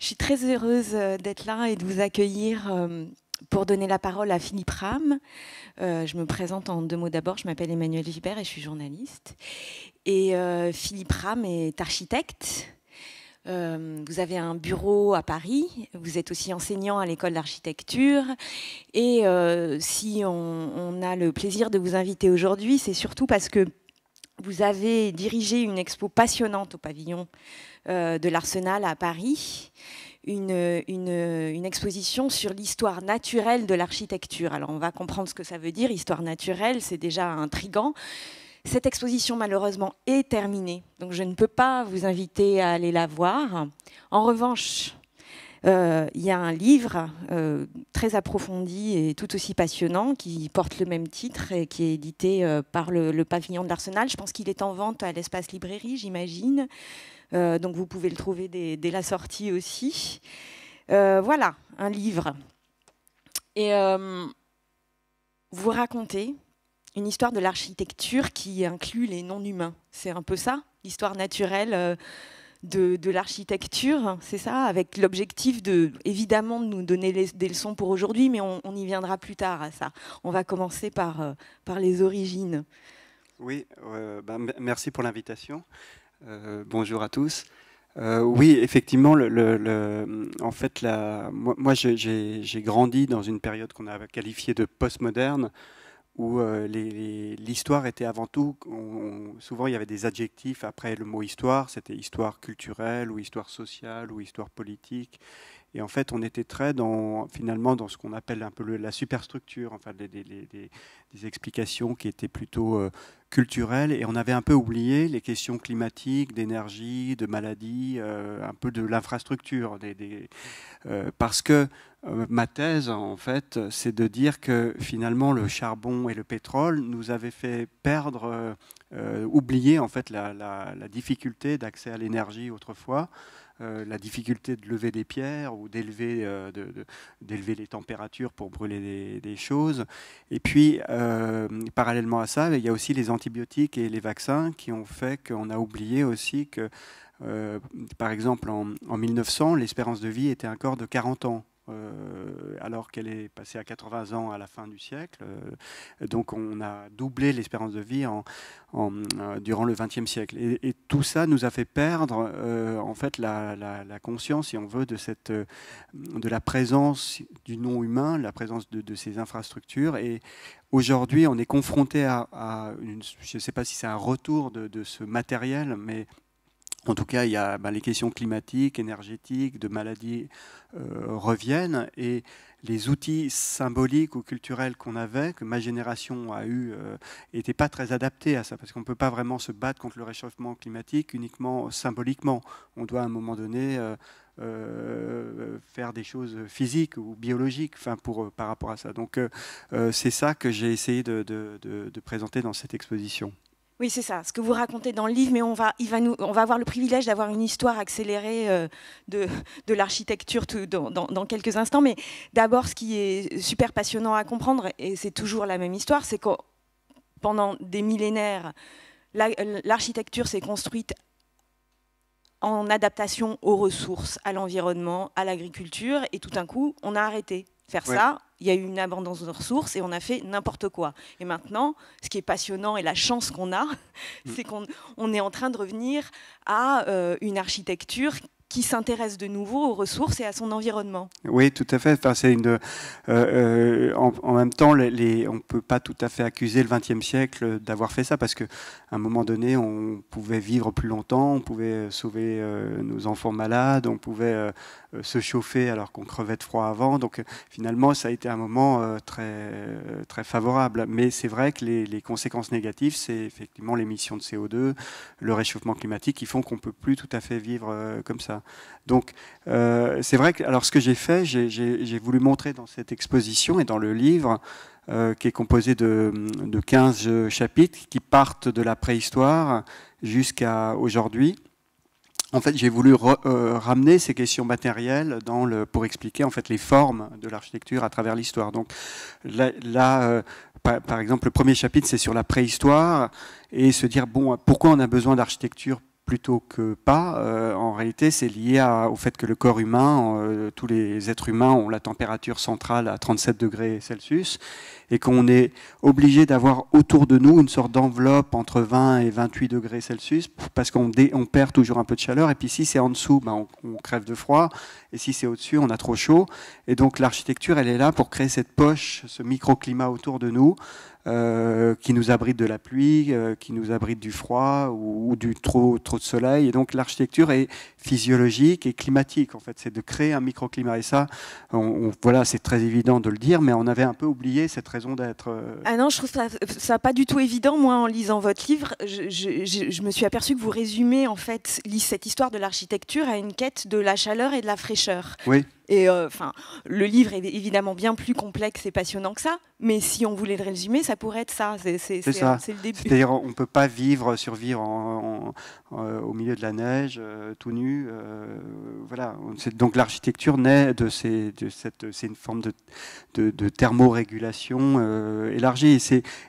Je suis très heureuse d'être là et de vous accueillir pour donner la parole à Philippe Ram. Je me présente en deux mots d'abord. Je m'appelle Emmanuelle Gibert et je suis journaliste. Et Philippe Ram est architecte. Vous avez un bureau à Paris. Vous êtes aussi enseignant à l'école d'architecture. Et si on a le plaisir de vous inviter aujourd'hui, c'est surtout parce que vous avez dirigé une expo passionnante au pavillon de l'Arsenal à Paris, une exposition sur l'histoire naturelle de l'architecture. Alors on va comprendre ce que ça veut dire, histoire naturelle, c'est déjà intriguant. Cette exposition malheureusement est terminée, donc je ne peux pas vous inviter à aller la voir. En revanche, il y a un livre très approfondi et tout aussi passionnant qui porte le même titre et qui est édité par le pavillon de l'Arsenal. Je pense qu'il est en vente à l'Espace Librairie, j'imagine. Donc vous pouvez le trouver dès la sortie aussi. Voilà, un livre. Et vous racontez une histoire de l'architecture qui inclut les non-humains. C'est un peu ça, l'histoire naturelle de l'architecture, c'est ça, avec l'objectif évidemment de nous donner des leçons pour aujourd'hui, mais on y viendra plus tard à ça. On va commencer par les origines. Oui, merci pour l'invitation. Bonjour à tous. Oui, effectivement, en fait, moi j'ai grandi dans une période qu'on a qualifiée de postmoderne, où l'histoire était avant tout, souvent il y avait des adjectifs après le mot histoire, c'était histoire culturelle ou histoire sociale ou histoire politique. Et en fait, on était très finalement dans ce qu'on appelle un peu la superstructure, enfin des explications qui étaient plutôt culturelles. Et on avait un peu oublié les questions climatiques, d'énergie, de maladies, un peu de l'infrastructure. Parce que ma thèse, en fait, c'est de dire que finalement le charbon et le pétrole nous avaient fait perdre, oublier en fait la difficulté d'accès à l'énergie autrefois. La difficulté de lever des pierres ou d'élever les températures pour brûler des choses. Et puis, parallèlement à ça, il y a aussi les antibiotiques et les vaccins qui ont fait qu'on a oublié aussi que, par exemple, en 1900, l'espérance de vie était encore de 40 ans. Alors qu'elle est passée à 80 ans à la fin du siècle. Donc on a doublé l'espérance de vie durant le XXe siècle. Et tout ça nous a fait perdre en fait la conscience, si on veut, de la présence du non-humain, la présence de ces infrastructures. Et aujourd'hui, on est confronté je ne sais pas si c'est un retour de ce matériel, mais en tout cas, il y a les questions climatiques, énergétiques, de maladies reviennent, et les outils symboliques ou culturels qu'on avait, que ma génération a eu, n'étaient pas très adaptés à ça, parce qu'on ne peut pas vraiment se battre contre le réchauffement climatique uniquement symboliquement. On doit à un moment donné faire des choses physiques ou biologiques, par rapport à ça. Donc c'est ça que j'ai essayé de présenter dans cette exposition. Oui, c'est ça, ce que vous racontez dans le livre, mais on va avoir le privilège d'avoir une histoire accélérée de l'architecture dans quelques instants. Mais d'abord, ce qui est super passionnant à comprendre, et c'est toujours la même histoire, c'est que pendant des millénaires, l'architecture s'est construite en adaptation aux ressources, à l'environnement, à l'agriculture, et tout d'un coup, on a arrêté de faire ça. Il y a eu une abondance de ressources et on a fait n'importe quoi. Et maintenant, ce qui est passionnant et la chance qu'on a, c'est qu'on est en train de revenir à une architecture qui s'intéresse de nouveau aux ressources et à son environnement. Oui, tout à fait. Enfin, en même temps, on ne peut pas tout à fait accuser le XXe siècle d'avoir fait ça, parce qu'à un moment donné, on pouvait vivre plus longtemps, on pouvait sauver nos enfants malades, on pouvait se chauffer alors qu'on crevait de froid avant. Donc finalement, ça a été un moment très, très favorable. Mais c'est vrai que les conséquences négatives, c'est effectivement l'émission de CO2, le réchauffement climatique, qui font qu'on ne peut plus tout à fait vivre comme ça. Donc c'est vrai que, alors ce que j'ai fait, j'ai voulu montrer dans cette exposition et dans le livre, qui est composé de 15 chapitres qui partent de la préhistoire jusqu'à aujourd'hui. En fait, j'ai voulu ramener ces questions matérielles pour expliquer en fait les formes de l'architecture à travers l'histoire. Donc là par exemple, le premier chapitre, c'est sur la préhistoire, et se dire, bon, pourquoi on a besoin d'architecture plutôt que pas. En réalité, c'est lié au fait que le corps humain, tous les êtres humains ont la température centrale à 37 degrés Celsius et qu'on est obligé d'avoir autour de nous une sorte d'enveloppe entre 20 et 28 degrés Celsius parce qu'on perd toujours un peu de chaleur. Et puis si c'est en dessous, ben on crève de froid. Et si c'est au-dessus, on a trop chaud. Et donc l'architecture, elle est là pour créer cette poche, ce microclimat autour de nous. Qui nous abrite de la pluie, qui nous abrite du froid ou du trop de soleil. Et donc l'architecture est physiologique et climatique, en fait. C'est de créer un microclimat. Et ça, voilà, c'est très évident de le dire, mais on avait un peu oublié cette raison d'être. Ah non, je trouve ça pas du tout évident. Moi, en lisant votre livre, je me suis aperçue que vous résumez en fait cette histoire de l'architecture à une quête de la chaleur et de la fraîcheur. Oui. Et le livre est évidemment bien plus complexe et passionnant que ça, mais si on voulait le résumer, ça pourrait être ça. C'est le début. C'est-à-dire, on ne peut pas survivre au milieu de la neige, tout nu. Voilà. Donc l'architecture naît c'est une forme de thermorégulation élargie.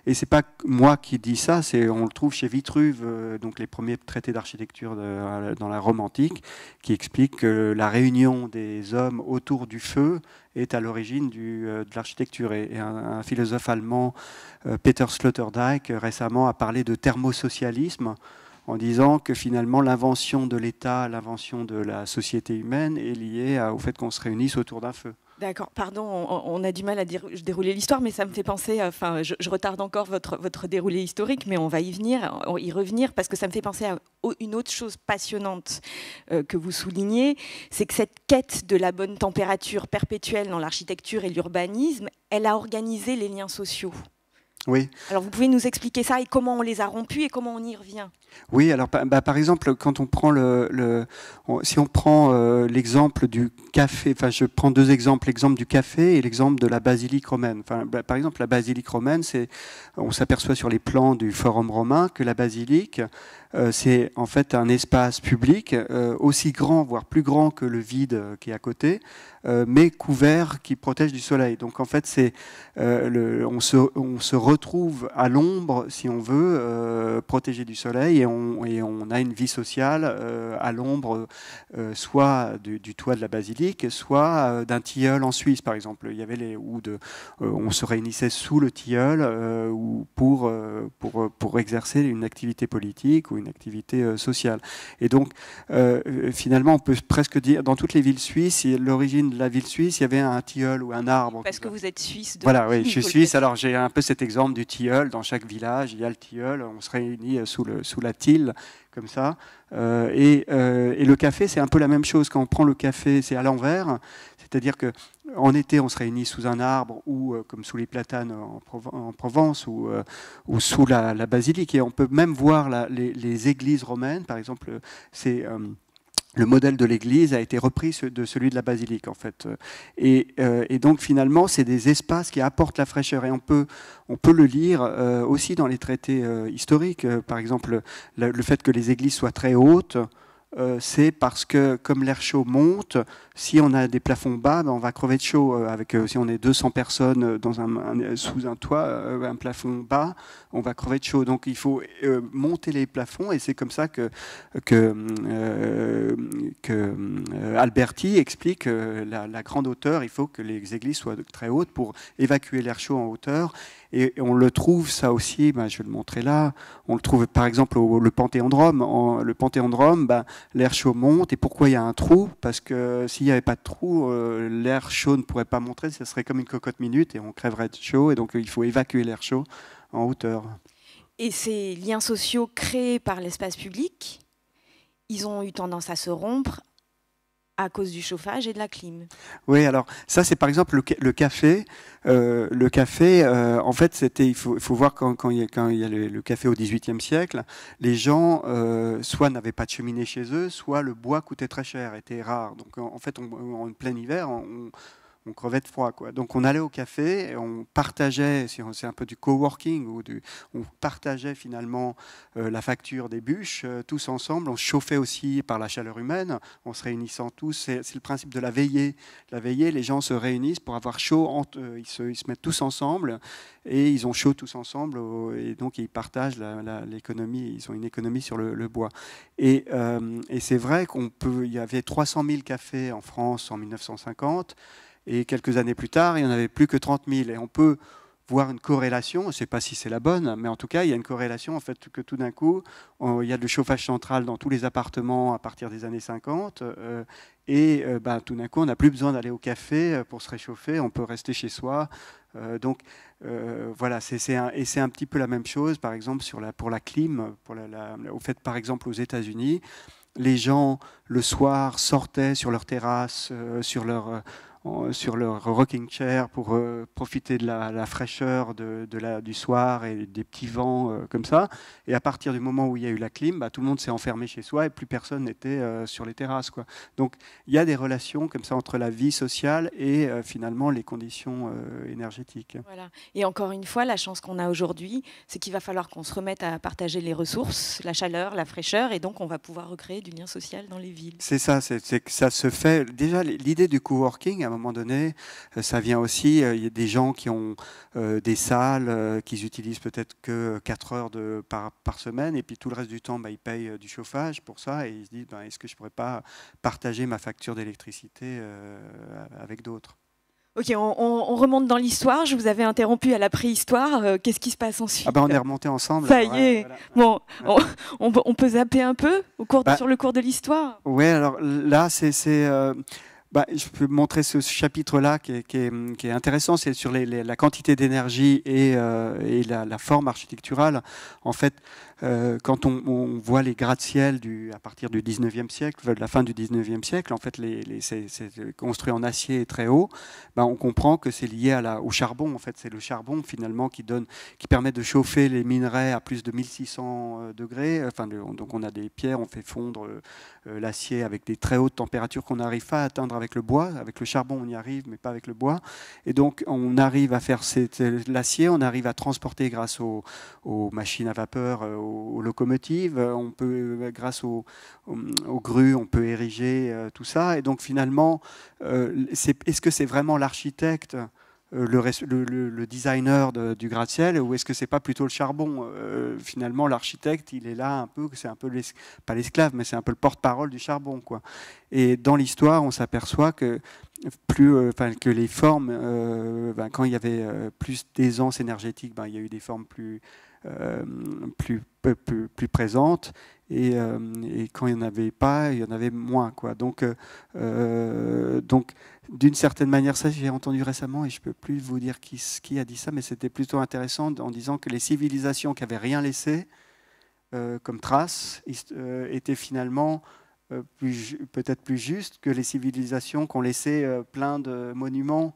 Et c'est pas moi qui dis ça, on le trouve chez Vitruve, donc les premiers traités d'architecture dans la Rome antique, qui expliquent que la réunion des hommes autour du feu est à l'origine de l'architecture. Et un philosophe allemand, Peter Sloterdijk, récemment a parlé de thermosocialisme en disant que finalement l'invention de l'État, l'invention de la société humaine est liée au fait qu'on se réunisse autour d'un feu. D'accord, pardon, on a du mal à dérouler l'histoire, mais ça me fait penser, enfin, je retarde encore votre déroulé historique, mais on va y revenir, parce que ça me fait penser à une autre chose passionnante que vous soulignez, c'est que cette quête de la bonne température perpétuelle dans l'architecture et l'urbanisme, elle a organisé les liens sociaux. Oui. Alors vous pouvez nous expliquer ça et comment on les a rompus et comment on y revient? Oui, alors par exemple, quand on prend si on prend l'exemple du café, enfin je prends deux exemples, l'exemple du café et l'exemple de la basilique romaine. Enfin, par exemple, la basilique romaine, on s'aperçoit sur les plans du Forum romain que la basilique, c'est en fait un espace public aussi grand, voire plus grand que le vide qui est à côté, mais couvert, qui protège du soleil. Donc en fait, on se retrouve à l'ombre, si on veut, protégé du soleil, et on a une vie sociale à l'ombre, soit du toit de la basilique, soit d'un tilleul en Suisse, par exemple. Il y avait on se réunissait sous le tilleul pour exercer une activité politique ou une activité sociale. Et donc, finalement, on peut presque dire, dans toutes les villes suisses, l'origine de la ville suisse, il y avait un tilleul ou un arbre. Parce que vous êtes suisse. Voilà, oui, je suis suisse, alors j'ai un peu cet exemple du tilleul. Dans chaque village, il y a le tilleul, on se réunit sous la tille, comme ça. Et le café, c'est un peu la même chose. Quand on prend le café, c'est à l'envers. C'est-à-dire qu'en été, on se réunit sous un arbre ou comme sous les platanes en Provence ou sous la basilique. Et on peut même voir les églises romaines. Par exemple, le modèle de l'église a été repris de celui de la basilique, en fait. Et donc, finalement, c'est des espaces qui apportent la fraîcheur. Et on peut le lire aussi dans les traités historiques. Par exemple, le fait que les églises soient très hautes, c'est parce que, comme l'air chaud monte, si on a des plafonds bas, on va crever de chaud. Si on est 200 personnes sous un toit, un plafond bas, on va crever de chaud. Donc il faut monter les plafonds, et c'est comme ça que Alberti explique la grande hauteur. Il faut que les églises soient très hautes pour évacuer l'air chaud en hauteur. Et on le trouve, ça aussi, je vais le montrer là, on le trouve par exemple le Panthéon de Rome. Le Panthéon de Rome, l'air chaud monte. Et pourquoi il y a un trou? Parce que s'il n'y avait pas de trou, l'air chaud ne pourrait pas monter, ça serait comme une cocotte minute et on crèverait de chaud. Et donc il faut évacuer l'air chaud en hauteur. Et ces liens sociaux créés par l'espace public, ils ont eu tendance à se rompre à cause du chauffage et de la clim. Oui, alors ça c'est par exemple le café. Le café, en fait, il faut voir quand il y a le café au XVIIIe siècle, les gens soit n'avaient pas de cheminée chez eux, soit le bois coûtait très cher, était rare. Donc en fait, en plein hiver, on crevait de froid, quoi. Donc on allait au café, et on partageait, c'est un peu du coworking, on partageait finalement la facture des bûches tous ensemble. On se chauffait aussi par la chaleur humaine, en se réunissant tous. C'est le principe de la veillée. La veillée, les gens se réunissent pour avoir chaud, ils se mettent tous ensemble et ils ont chaud tous ensemble, et donc ils partagent l'économie, ils ont une économie sur le bois. Et c'est vrai il y avait 300 000 cafés en France en 1950, et quelques années plus tard, il n'y en avait plus que 30 000. Et on peut voir une corrélation, je ne sais pas si c'est la bonne, mais en tout cas, il y a une corrélation, en fait, que tout d'un coup, il y a le chauffage central dans tous les appartements à partir des années 50, tout d'un coup, on n'a plus besoin d'aller au café pour se réchauffer, on peut rester chez soi. Voilà, c'est un petit peu la même chose, par exemple, pour la clim, au fait, par exemple, aux États-Unis, les gens, le soir, sortaient sur leur terrasse, sur leur rocking chair pour profiter de la fraîcheur du soir et des petits vents comme ça. Et à partir du moment où il y a eu la clim, tout le monde s'est enfermé chez soi et plus personne n'était sur les terrasses, quoi. Donc il y a des relations comme ça entre la vie sociale et finalement les conditions énergétiques. Voilà. Et encore une fois, la chance qu'on a aujourd'hui, c'est qu'il va falloir qu'on se remette à partager les ressources, la chaleur, la fraîcheur, et donc on va pouvoir recréer du lien social dans les villes. C'est ça, c'est que ça se fait. Déjà, l'idée du coworking, à un moment donné, ça vient aussi, il y a des gens qui ont des salles qu'ils utilisent peut-être que 4 heures par semaine, et puis tout le reste du temps, ils payent du chauffage pour ça, et ils se disent, est-ce que je ne pourrais pas partager ma facture d'électricité avec d'autres? Ok, on remonte dans l'histoire. Je vous avais interrompu à la préhistoire. Qu'est-ce qui se passe ensuite? On est remonté ensemble. Ça y est. Voilà. Bon, on peut zapper un peu sur le cours de l'histoire. Oui, alors là, je peux montrer ce chapitre-là qui est intéressant. C'est sur la quantité d'énergie et la forme architecturale. En fait, quand on voit les gratte-ciel à partir du 19e siècle, de la fin du 19e siècle, en fait, c'est construit en acier très haut, on comprend que c'est lié au charbon. En fait, c'est le charbon finalement qui permet de chauffer les minerais à plus de 1600 degrés. Donc on a des pierres, on fait fondre l'acier avec des très hautes températures qu'on n'arrive pas à atteindre avec le bois. Avec le charbon, on y arrive, mais pas avec le bois. Et donc, on arrive à faire l'acier, on arrive à transporter grâce aux machines à vapeur, aux locomotives. On peut, grâce aux grues, on peut ériger tout ça. Et donc, finalement, est-ce que c'est vraiment l'architecte, le designer du gratte-ciel, ou est-ce que c'est pas plutôt le charbon? Finalement, l'architecte, il est là un peu, c'est un peu pas l'esclave, mais c'est un peu le porte-parole du charbon, quoi. Et dans l'histoire, on s'aperçoit que que les formes, quand il y avait plus d'aisance énergétique, il y a eu des formes plus présentes, et quand il n'y en avait pas, il y en avait moins, quoi. Donc d'une certaine manière, ça j'ai entendu récemment, et je ne peux plus vous dire qui a dit ça, mais c'était plutôt intéressant en disant que les civilisations qui n'avaient rien laissé comme trace étaient finalement peut-être plus juste que les civilisations qui ont laissé plein de monuments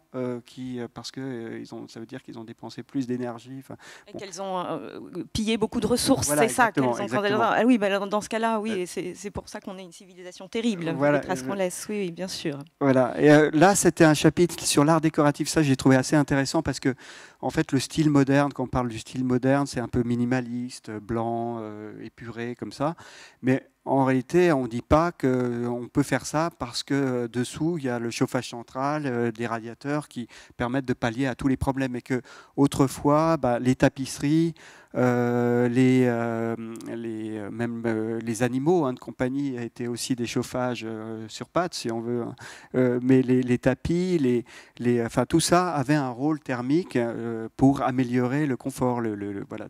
parce que ça veut dire qu'ils ont dépensé plus d'énergie. Et qu'elles ont pillé beaucoup de ressources, voilà, c'est ça. Ah oui, dans ce cas-là, oui, c'est pour ça qu'on est une civilisation terrible, voilà, les traces qu'on laisse, oui, bien sûr. Voilà. Et là, c'était un chapitre sur l'art décoratif. Ça, j'ai trouvé assez intéressant parce que, en fait, le style moderne, quand on parle du style moderne, c'est un peu minimaliste, blanc, épuré, comme ça. Mais en réalité, on ne dit pas qu'on peut faire ça parce que dessous, il y a le chauffage central, des radiateurs qui permettent de pallier à tous les problèmes. Et que autrefois, les tapisseries, même les animaux de compagnie étaient aussi des chauffages sur pattes, si on veut. Mais les tapis, tout ça avait un rôle thermique pour améliorer le confort. Voilà,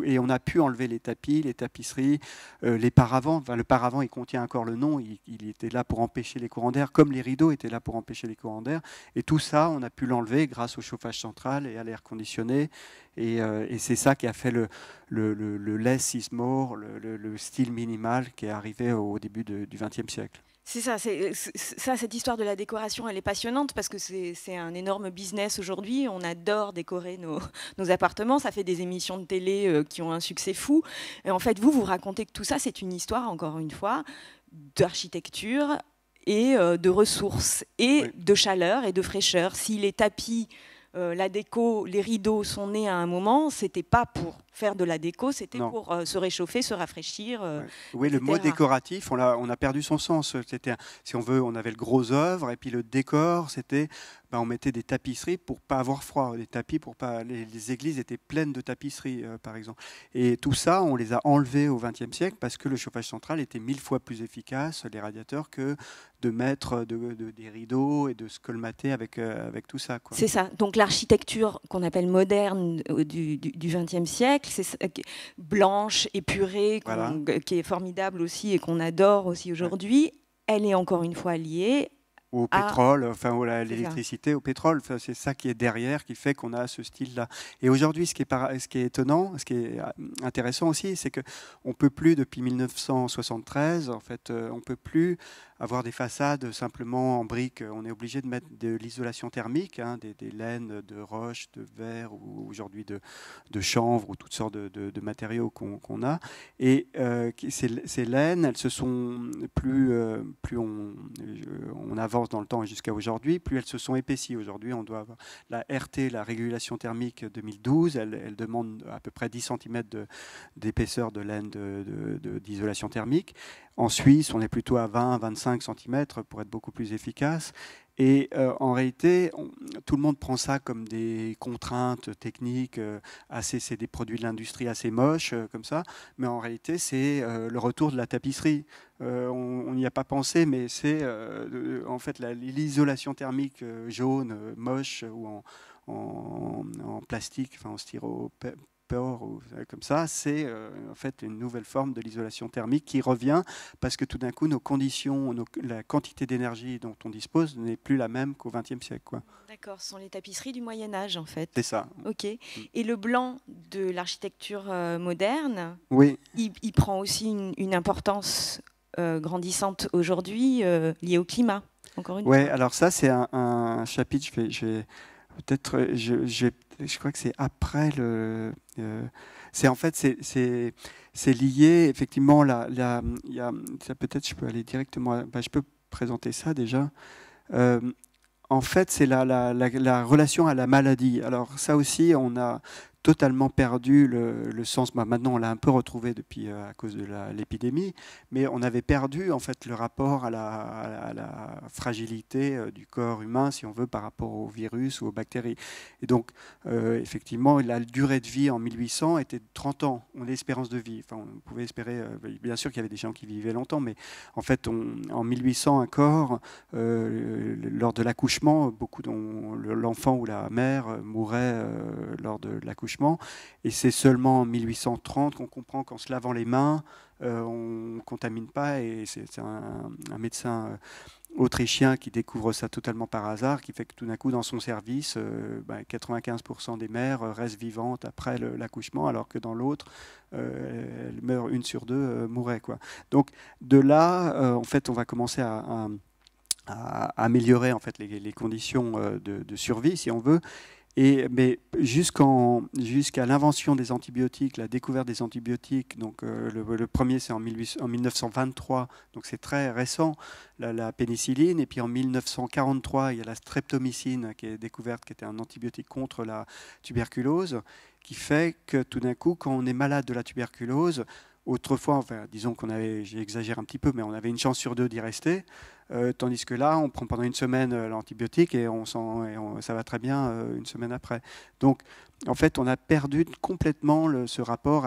et on a pu enlever les tapis, les tapisseries, les paravents. Le paravent, il contient encore le nom, il était là pour empêcher les courants d'air, comme les rideaux étaient là pour empêcher les courants d'air. Et tout ça, on a pu l'enlever grâce au chauffage central et à l'air conditionné. Et c'est ça qui a fait le less is more, le style minimal qui est arrivé au début du XXe siècle. C'est ça, cette histoire de la décoration, elle est passionnante parce que c'est un énorme business aujourd'hui. On adore décorer nos appartements. Ça fait des émissions de télé qui ont un succès fou. Et en fait, vous racontez que tout ça, c'est une histoire, encore une fois, d'architecture et de ressources, et Oui. de chaleur et de fraîcheur. Si les tapis, la déco, les rideaux sont nés à un moment, c'était pas pour faire de la déco, c'était Non. pour se réchauffer, se rafraîchir, Ouais. Oui, le mot etc. décoratif, on a perdu son sens. C'était, si on veut, on avait le gros œuvre, et puis le décor, c'était, on mettait des tapisseries pour pas avoir froid, des tapis pour pas. Les églises étaient pleines de tapisseries, par exemple. Et tout ça, on les a enlevés au XXe siècle parce que le chauffage central était 1000 fois plus efficace, les radiateurs, que de mettre des rideaux et de se colmater avec tout ça, quoi. C'est ça. Donc l'architecture qu'on appelle moderne du XXe siècle, c'est blanche, épurée, Voilà. qui est formidable aussi et qu'on adore aussi aujourd'hui, elle est encore une fois liée Au à... pétrole, enfin à C'est ça. l'électricité, au pétrole. Enfin, c'est ça qui est derrière, qui fait qu'on a ce style-là. Et aujourd'hui, ce qui est étonnant, ce qui est intéressant aussi, c'est que on peut plus, depuis 1973, en fait, on peut plus avoir des façades simplement en briques. On est obligé de mettre de l'isolation thermique, hein, des laines de roche, de verre ou aujourd'hui de chanvre ou toutes sortes de matériaux qu'on a. Et ces laines, elles se sont plus on avance dans le temps jusqu'à aujourd'hui, plus elles se sont épaissies. Aujourd'hui, on doit avoir la RT, la régulation thermique 2012, elle demande à peu près 10 cm d'épaisseur de laine d'isolation thermique. En Suisse, on est plutôt à 20-25 cm pour être beaucoup plus efficace. Et en réalité, tout le monde prend ça comme des contraintes techniques, c'est des produits de l'industrie assez moches, comme ça. Mais en réalité, c'est le retour de la tapisserie. On n'y a pas pensé, mais c'est en fait l'isolation thermique jaune, moche, ou en plastique, enfin en styropor, ou comme ça, c'est en fait une nouvelle forme de l'isolation thermique qui revient parce que tout d'un coup, nos conditions, la quantité d'énergie dont on dispose n'est plus la même qu'au XXe siècle, quoi. D'accord, ce sont les tapisseries du Moyen-Âge, en fait. C'est ça. Ok. Et le blanc de l'architecture moderne, Oui. il prend aussi une importance grandissante aujourd'hui liée au climat, encore une Ouais, fois. alors ça, c'est un chapitre, peut-être, je crois que c'est après c'est en fait, c'est lié, effectivement, ça peut-être, je peux aller directement, je peux présenter ça déjà. En fait, c'est la relation à la maladie. Alors ça aussi, on a totalement perdu le sens. Maintenant, on l'a un peu retrouvé depuis à cause de l'épidémie, mais on avait perdu en fait le rapport à la fragilité du corps humain, si on veut, par rapport aux virus ou aux bactéries. Et donc, effectivement, la durée de vie en 1800 était de 30 ans. L'espérance de vie. Enfin, on pouvait espérer. Bien sûr qu'il y avait des gens qui vivaient longtemps, mais en fait, en 1800, un corps, lors de l'accouchement, l'enfant ou la mère mourait lors de l'accouchement. Et c'est seulement en 1830 qu'on comprend qu'en se lavant les mains, on ne contamine pas. Et c'est un médecin autrichien qui découvre ça totalement par hasard, qui fait que tout d'un coup, dans son service, 95% des mères restent vivantes après l'accouchement, alors que dans l'autre, elle meurt 1 sur 2 mourrait, quoi. Donc de là, en fait, on va commencer à améliorer en fait les conditions de survie, si on veut. Mais jusqu'à l'invention des antibiotiques, la découverte des antibiotiques, donc le premier c'est en 1923, donc c'est très récent, la pénicilline, et puis en 1943 il y a la streptomycine qui est découverte, qui était un antibiotique contre la tuberculose, qui fait que tout d'un coup, quand on est malade de la tuberculose, autrefois, enfin, disons j'exagère un petit peu, mais on avait une chance sur 2 d'y rester. Tandis que là, on prend pendant 1 semaine l'antibiotique et ça va très bien 1 semaine après. Donc, en fait, on a perdu complètement ce rapport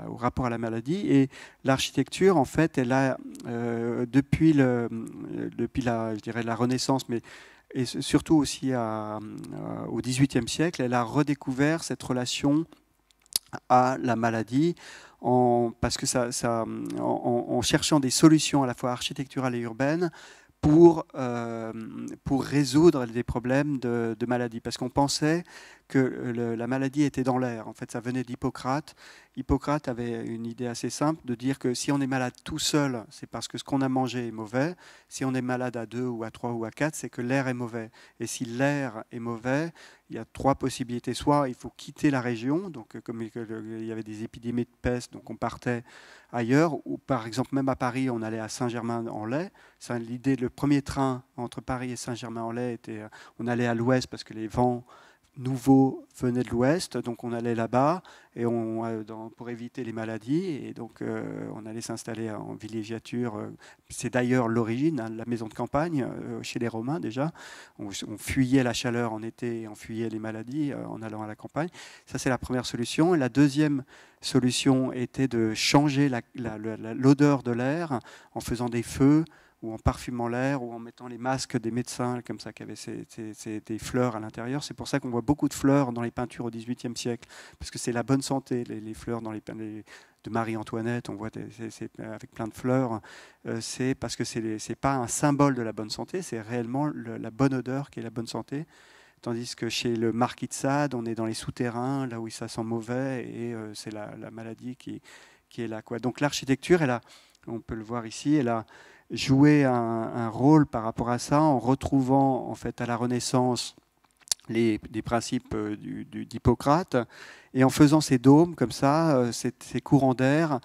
au rapport à la maladie. Et l'architecture, en fait, elle a, depuis je dirais la Renaissance, mais et surtout aussi au XVIIIe siècle, elle a redécouvert cette relation à la maladie, parce que en cherchant des solutions à la fois architecturales et urbaines pour résoudre des problèmes de maladie. Parce qu'on pensait que la maladie était dans l'air. En fait, ça venait d'Hippocrate, Hippocrate avait une idée assez simple de dire que si on est malade tout seul, c'est parce que ce qu'on a mangé est mauvais. Si on est malade à 2 ou à 3 ou à 4, c'est que l'air est mauvais. Et si l'air est mauvais, il y a 3 possibilités. Soit il faut quitter la région, donc comme il y avait des épidémies de peste, donc on partait ailleurs, ou par exemple même à Paris, on allait à Saint-Germain-en-Laye. L'idée, le premier train entre Paris et Saint-Germain-en-Laye était, on allait à l'ouest parce que les vents nouveaux venaient de l'ouest, donc on allait là-bas et pour éviter les maladies, et donc on allait s'installer en villégiature. C'est d'ailleurs l'origine, hein, la maison de campagne chez les Romains déjà. On fuyait la chaleur en été, on fuyait les maladies en allant à la campagne. Ça, c'est la première solution. Et la deuxième solution était de changer l'odeur de l'air en faisant des feux, ou en parfumant l'air, ou en mettant les masques des médecins, comme ça, qui avaient des fleurs à l'intérieur. C'est pour ça qu'on voit beaucoup de fleurs dans les peintures au XVIIIe siècle, parce que c'est la bonne santé, les fleurs de Marie-Antoinette, on voit avec plein de fleurs. C'est parce que c'est pas un symbole de la bonne santé, c'est réellement la bonne odeur qui est la bonne santé. Tandis que chez le marquis de Sade, on est dans les souterrains, là où ça sent mauvais, et c'est la maladie qui est là, quoi. Donc l'architecture, on peut le voir ici, elle a joué un rôle par rapport à ça, en retrouvant en fait à la Renaissance des principes d'Hippocrate, et en faisant ces dômes comme ça, ces courants d'air,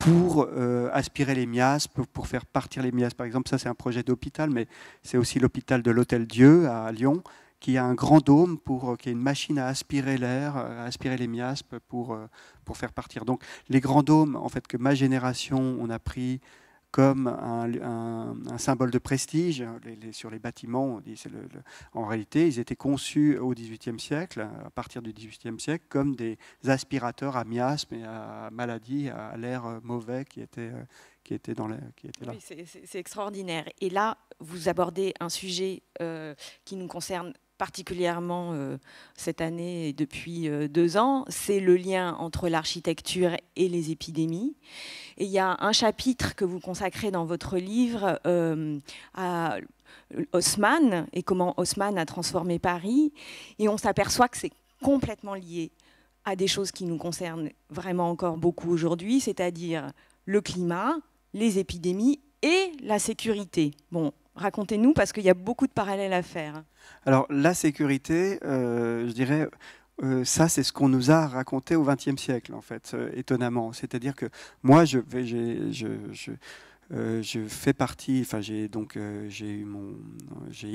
pour aspirer les miasmes, pour faire partir les miasmes. Par exemple, ça c'est un projet d'hôpital, mais c'est aussi l'hôpital de l'Hôtel-Dieu à Lyon, qui a un grand dôme, qui a une machine à aspirer l'air, à aspirer les miasmes pour faire partir. Donc les grands dômes, en fait, que ma génération, on a pris comme un symbole de prestige. Sur les bâtiments, on dit, en réalité, ils étaient conçus au XVIIIe siècle, à partir du XVIIIe siècle, comme des aspirateurs à miasmes et à maladies, à l'air mauvais qui était là. Oui, c'est extraordinaire. Et là, vous abordez un sujet qui nous concerne particulièrement cette année et depuis 2 ans, c'est le lien entre l'architecture et les épidémies. Et il y a un chapitre que vous consacrez dans votre livre à Haussmann et comment Haussmann a transformé Paris. Et on s'aperçoit que c'est complètement lié à des choses qui nous concernent vraiment encore beaucoup aujourd'hui, c'est-à-dire le climat, les épidémies et la sécurité. Bon, racontez-nous, parce qu'il y a beaucoup de parallèles à faire. Alors, la sécurité, je dirais, ça, c'est ce qu'on nous a raconté au XXe siècle, en fait, étonnamment. C'est-à-dire que moi, je fais partie, enfin j'ai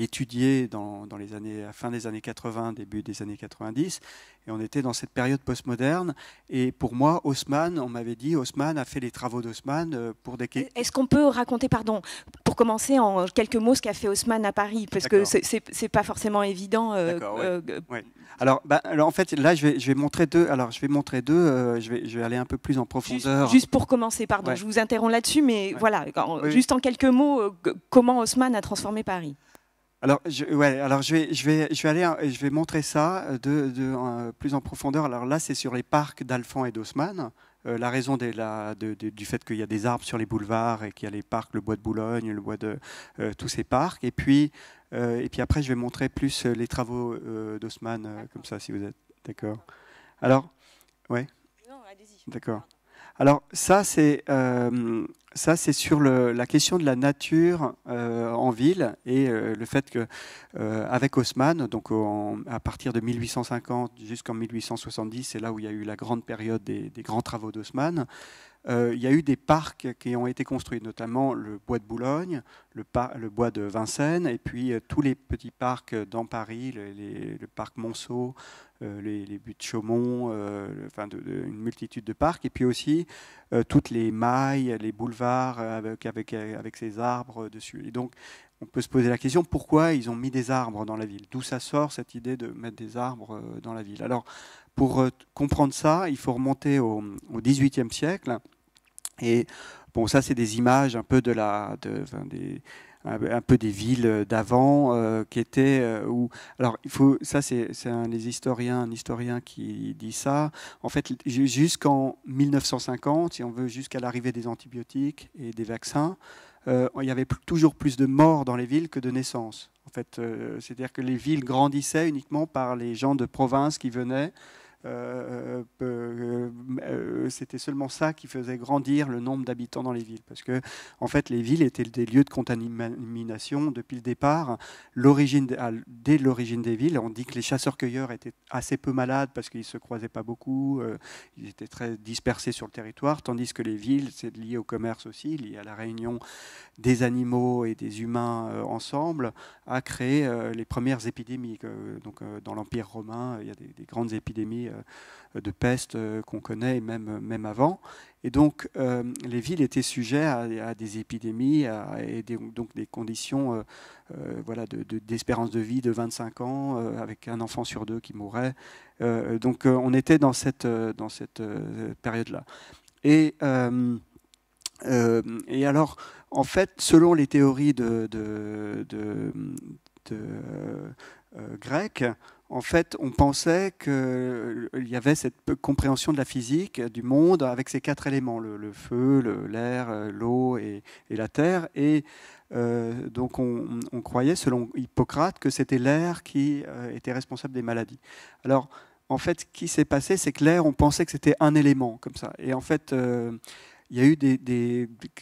étudié dans les années, à la fin des années 80, début des années 90, et on était dans cette période postmoderne. Et pour moi, Haussmann, on m'avait dit, Haussmann a fait les travaux d'Haussmann pour des... Est-ce qu'on peut raconter, pardon, pour commencer en quelques mots, ce qu'a fait Haussmann à Paris, parce que c'est pas forcément évident. Ouais. Alors, en fait, là, je vais montrer deux. Alors, je vais aller un peu plus en profondeur. Juste pour commencer, pardon, je vous interromps là-dessus, mais voilà, juste en quelques mots, comment Haussmann a transformé Paris. Alors, je vais montrer ça plus en profondeur. Alors là, c'est sur les parcs d'Alphand et d'Haussmann. La raison du fait qu'il y a des arbres sur les boulevards et qu'il y a les parcs, le bois de Boulogne, le bois de tous ces parcs. Et puis après, je vais montrer plus les travaux d'Haussmann, comme ça, si vous êtes d'accord. Alors, ouais. Non, allez-y. D'accord. Alors ça c'est sur la question de la nature en ville, et le fait que avec Haussmann, donc à partir de 1850 jusqu'en 1870, c'est là où il y a eu la grande période des grands travaux d'Haussmann. Il y a eu des parcs qui ont été construits, notamment le bois de Boulogne, le bois de Vincennes, et puis tous les petits parcs dans Paris, le parc Monceau, les buttes Chaumont, une multitude de parcs, et puis aussi toutes les mailles, les boulevards avec ces arbres dessus. Et donc, on peut se poser la question, pourquoi ils ont mis des arbres dans la ville? D'où ça sort, cette idée de mettre des arbres dans la ville? Alors, pour comprendre ça, il faut remonter au XVIIIe siècle. Et bon, ça, c'est des images un peu un peu des villes d'avant qui étaient où. Alors, ça, c'est un historien qui dit ça. En fait, jusqu'en 1950, si on veut, jusqu'à l'arrivée des antibiotiques et des vaccins, il y avait toujours plus de morts dans les villes que de naissances. En fait, c'est-à-dire que les villes grandissaient uniquement par les gens de province qui venaient c'était seulement ça qui faisait grandir le nombre d'habitants dans les villes. Parce que, en fait, les villes étaient des lieux de contamination depuis le départ. Dès l'origine des villes, on dit que les chasseurs-cueilleurs étaient assez peu malades parce qu'ils ne se croisaient pas beaucoup, ils étaient très dispersés sur le territoire, tandis que les villes, c'est lié au commerce aussi, lié à la réunion des animaux et des humains ensemble, a créé les premières épidémies. Donc, dans l'Empire romain, il y a des grandes épidémies de peste qu'on connaît, et même avant. Et donc, les villes étaient sujets à des épidémies et donc des conditions voilà, d'espérance de vie de 25 ans, avec un enfant sur deux qui mourrait. Donc, on était dans cette période-là. Et alors, en fait, selon les théories grecques, en fait, on pensait qu'il y avait cette compréhension de la physique, du monde, avec ces 4 éléments, le feu, l'air, l'eau et la terre. Et donc, on croyait, selon Hippocrate, que c'était l'air qui était responsable des maladies. Alors, en fait, ce qui s'est passé, c'est que l'air, on pensait que c'était un élément, comme ça. Et en fait, il y a eu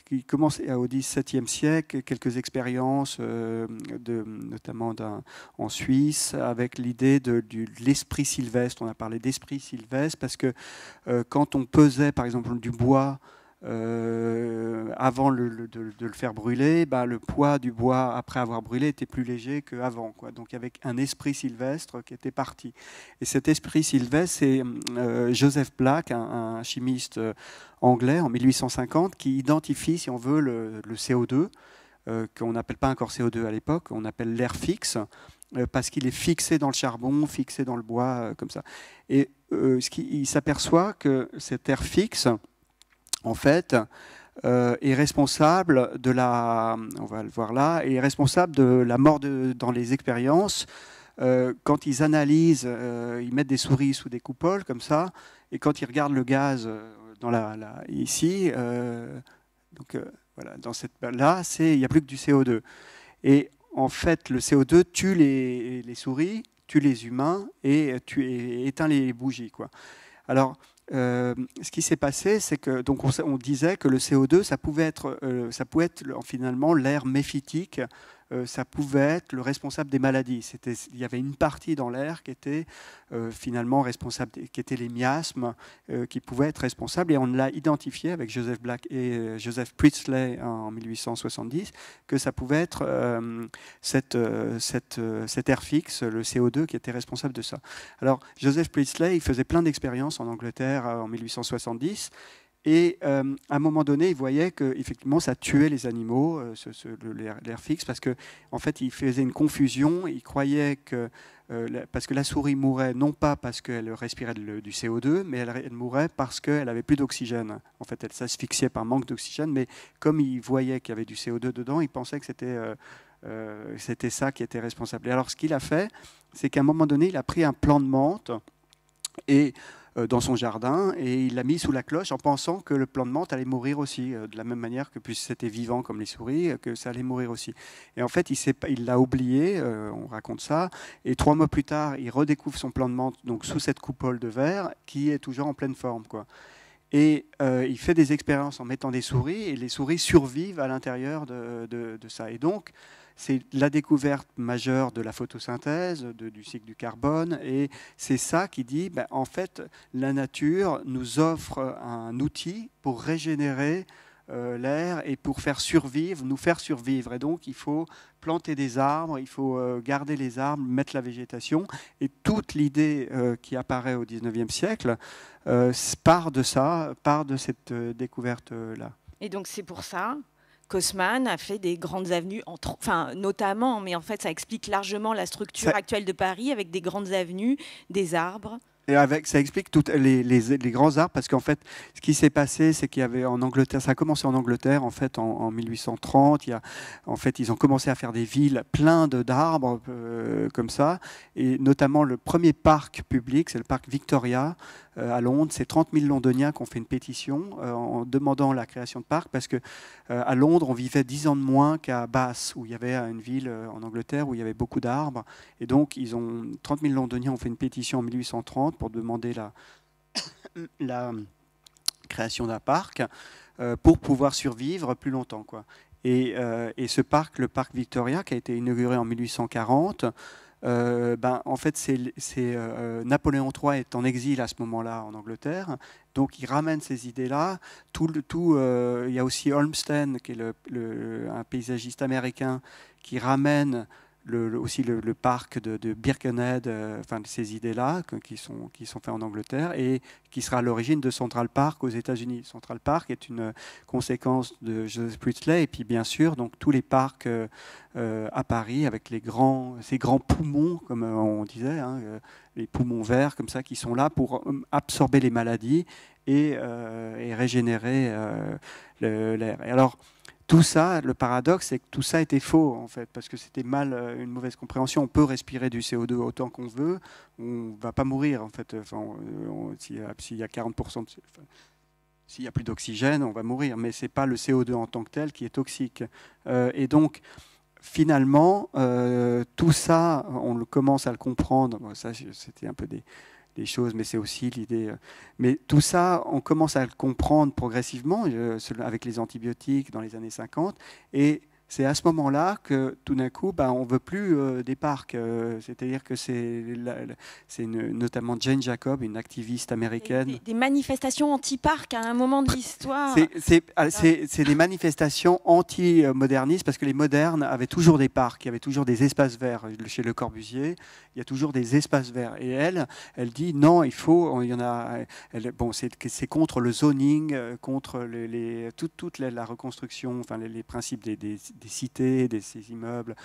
qui commençaient au XVIIe siècle, quelques expériences, notamment en Suisse, avec l'idée de l'esprit sylvestre. On a parlé d'esprit sylvestre parce que quand on pesait, par exemple, du bois, avant de le faire brûler, le poids du bois après avoir brûlé était plus léger qu'avant. Donc il y avait un esprit sylvestre qui était parti. Et cet esprit sylvestre, c'est Joseph Black, un chimiste anglais en 1850, qui identifie, si on veut, le CO2, qu'on n'appelle pas encore CO2 à l'époque, on appelle l'air fixe, parce qu'il est fixé dans le charbon, fixé dans le bois, comme ça. Et il s'aperçoit que cet air fixe, en fait, est responsable de on va le voir là, est responsable de la mort dans les expériences. Quand ils analysent, ils mettent des souris sous des coupoles comme ça, et quand ils regardent le gaz ici, donc voilà, dans là, il n'y a plus que du CO2. Et en fait, le CO2 tue les souris, tue les humains et éteint les bougies, quoi. Alors, ce qui s'est passé, c'est que donc on disait que le CO2, ça pouvait être finalement l'air méphitique, ça pouvait être le responsable des maladies. Il y avait une partie dans l'air qui était finalement responsable, qui étaient les miasmes, qui pouvaient être responsables, et on l'a identifié avec Joseph Black et Joseph Priestley en 1870, que ça pouvait être cet air fixe, le CO2, qui était responsable de ça. Alors, Joseph Priestley, il faisait plein d'expériences en Angleterre en 1870, et à un moment donné, il voyait qu'effectivement, ça tuait les animaux, l'air fixe, parce qu'en en fait, il faisait une confusion. Il croyait que, parce que la souris mourait, non pas parce qu'elle respirait du CO2, mais elle mourait parce qu'elle n'avait plus d'oxygène. En fait, elle s'asphyxiait par manque d'oxygène, mais comme il voyait qu'il y avait du CO2 dedans, il pensait que c'était ça qui était responsable. Et alors, ce qu'il a fait, c'est qu'à un moment donné, il a pris un plant de menthe et dans son jardin, et il l'a mis sous la cloche en pensant que le plant de menthe allait mourir aussi, de la même manière que, puisque c'était vivant comme les souris, que ça allait mourir aussi. Et en fait, il l'a oublié, on raconte ça, et 3 mois plus tard, il redécouvre son plant de menthe donc, sous cette coupole de verre, qui est toujours en pleine forme, quoi. Et il fait des expériences en mettant des souris, et les souris survivent à l'intérieur de ça. Et donc, c'est la découverte majeure de la photosynthèse, du cycle du carbone, et c'est ça qui dit, en fait, la nature nous offre un outil pour régénérer l'air et pour nous faire survivre. Et donc, il faut planter des arbres, il faut garder les arbres, mettre la végétation. Et toute l'idée qui apparaît au XIXe siècle part de ça, part de cette découverte-là. Et donc, c'est pour ça qu'Haussmann a fait des grandes avenues, notamment, mais en fait, ça explique largement la structure actuelle de Paris avec des grandes avenues, des arbres. Et ça explique tous les grands arbres, parce qu'en fait, ce qui s'est passé, c'est qu'il y avait en Angleterre, ça a commencé en Angleterre, en fait, en 1830. En fait, ils ont commencé à faire des villes pleines d'arbres, comme ça. Et notamment, le premier parc public, c'est le parc Victoria, à Londres. C'est 30 000 Londoniens qui ont fait une pétition en demandant la création de parcs, parce qu'à Londres, on vivait 10 ans de moins qu'à Bath, où il y avait une ville en Angleterre où il y avait beaucoup d'arbres. Et donc, 30 000 Londoniens ont fait une pétition en 1830 pour demander la création d'un parc pour pouvoir survivre plus longtemps, quoi. Et ce parc, le parc Victoria, qui a été inauguré en 1840, en fait, Napoléon III est en exil à ce moment-là en Angleterre, donc il ramène ces idées-là. Il y a aussi Olmsted, qui est un paysagiste américain, qui ramène aussi le parc de Birkenhead, enfin ces idées-là qui sont faites en Angleterre et qui sera à l'origine de Central Park aux États-Unis. Central Park est une conséquence de Joseph Priestley et puis bien sûr donc tous les parcs à Paris avec ces grands poumons comme on disait, hein, les poumons verts comme ça qui sont là pour absorber les maladies et régénérer l'air. Et alors tout ça, le paradoxe, c'est que tout ça était faux, en fait, parce que c'était une mauvaise compréhension. On peut respirer du CO2 autant qu'on veut, on ne va pas mourir, en fait. Enfin, s'il y a 40%, s'il n'y a plus d'oxygène, on va mourir, mais ce n'est pas le CO2 en tant que tel qui est toxique. Et donc, finalement, tout ça, on commence à le comprendre. Bon, ça, c'était un peu des choses, mais c'est aussi l'idée. Mais tout ça, on commence à le comprendre progressivement avec les antibiotiques dans les années 50. Et c'est à ce moment-là que tout d'un coup, on ne veut plus des parcs. C'est-à-dire que c'est notamment Jane Jacob, une activiste américaine. Des manifestations anti-parcs à un moment de l'histoire. C'est des manifestations anti-modernistes parce que les modernes avaient toujours des parcs, il y avait toujours des espaces verts. Chez Le Corbusier, il y a toujours des espaces verts. Et elle dit non, il y en a. Bon, c'est contre le zoning, contre toute la reconstruction, enfin les principes des cités, ces immeubles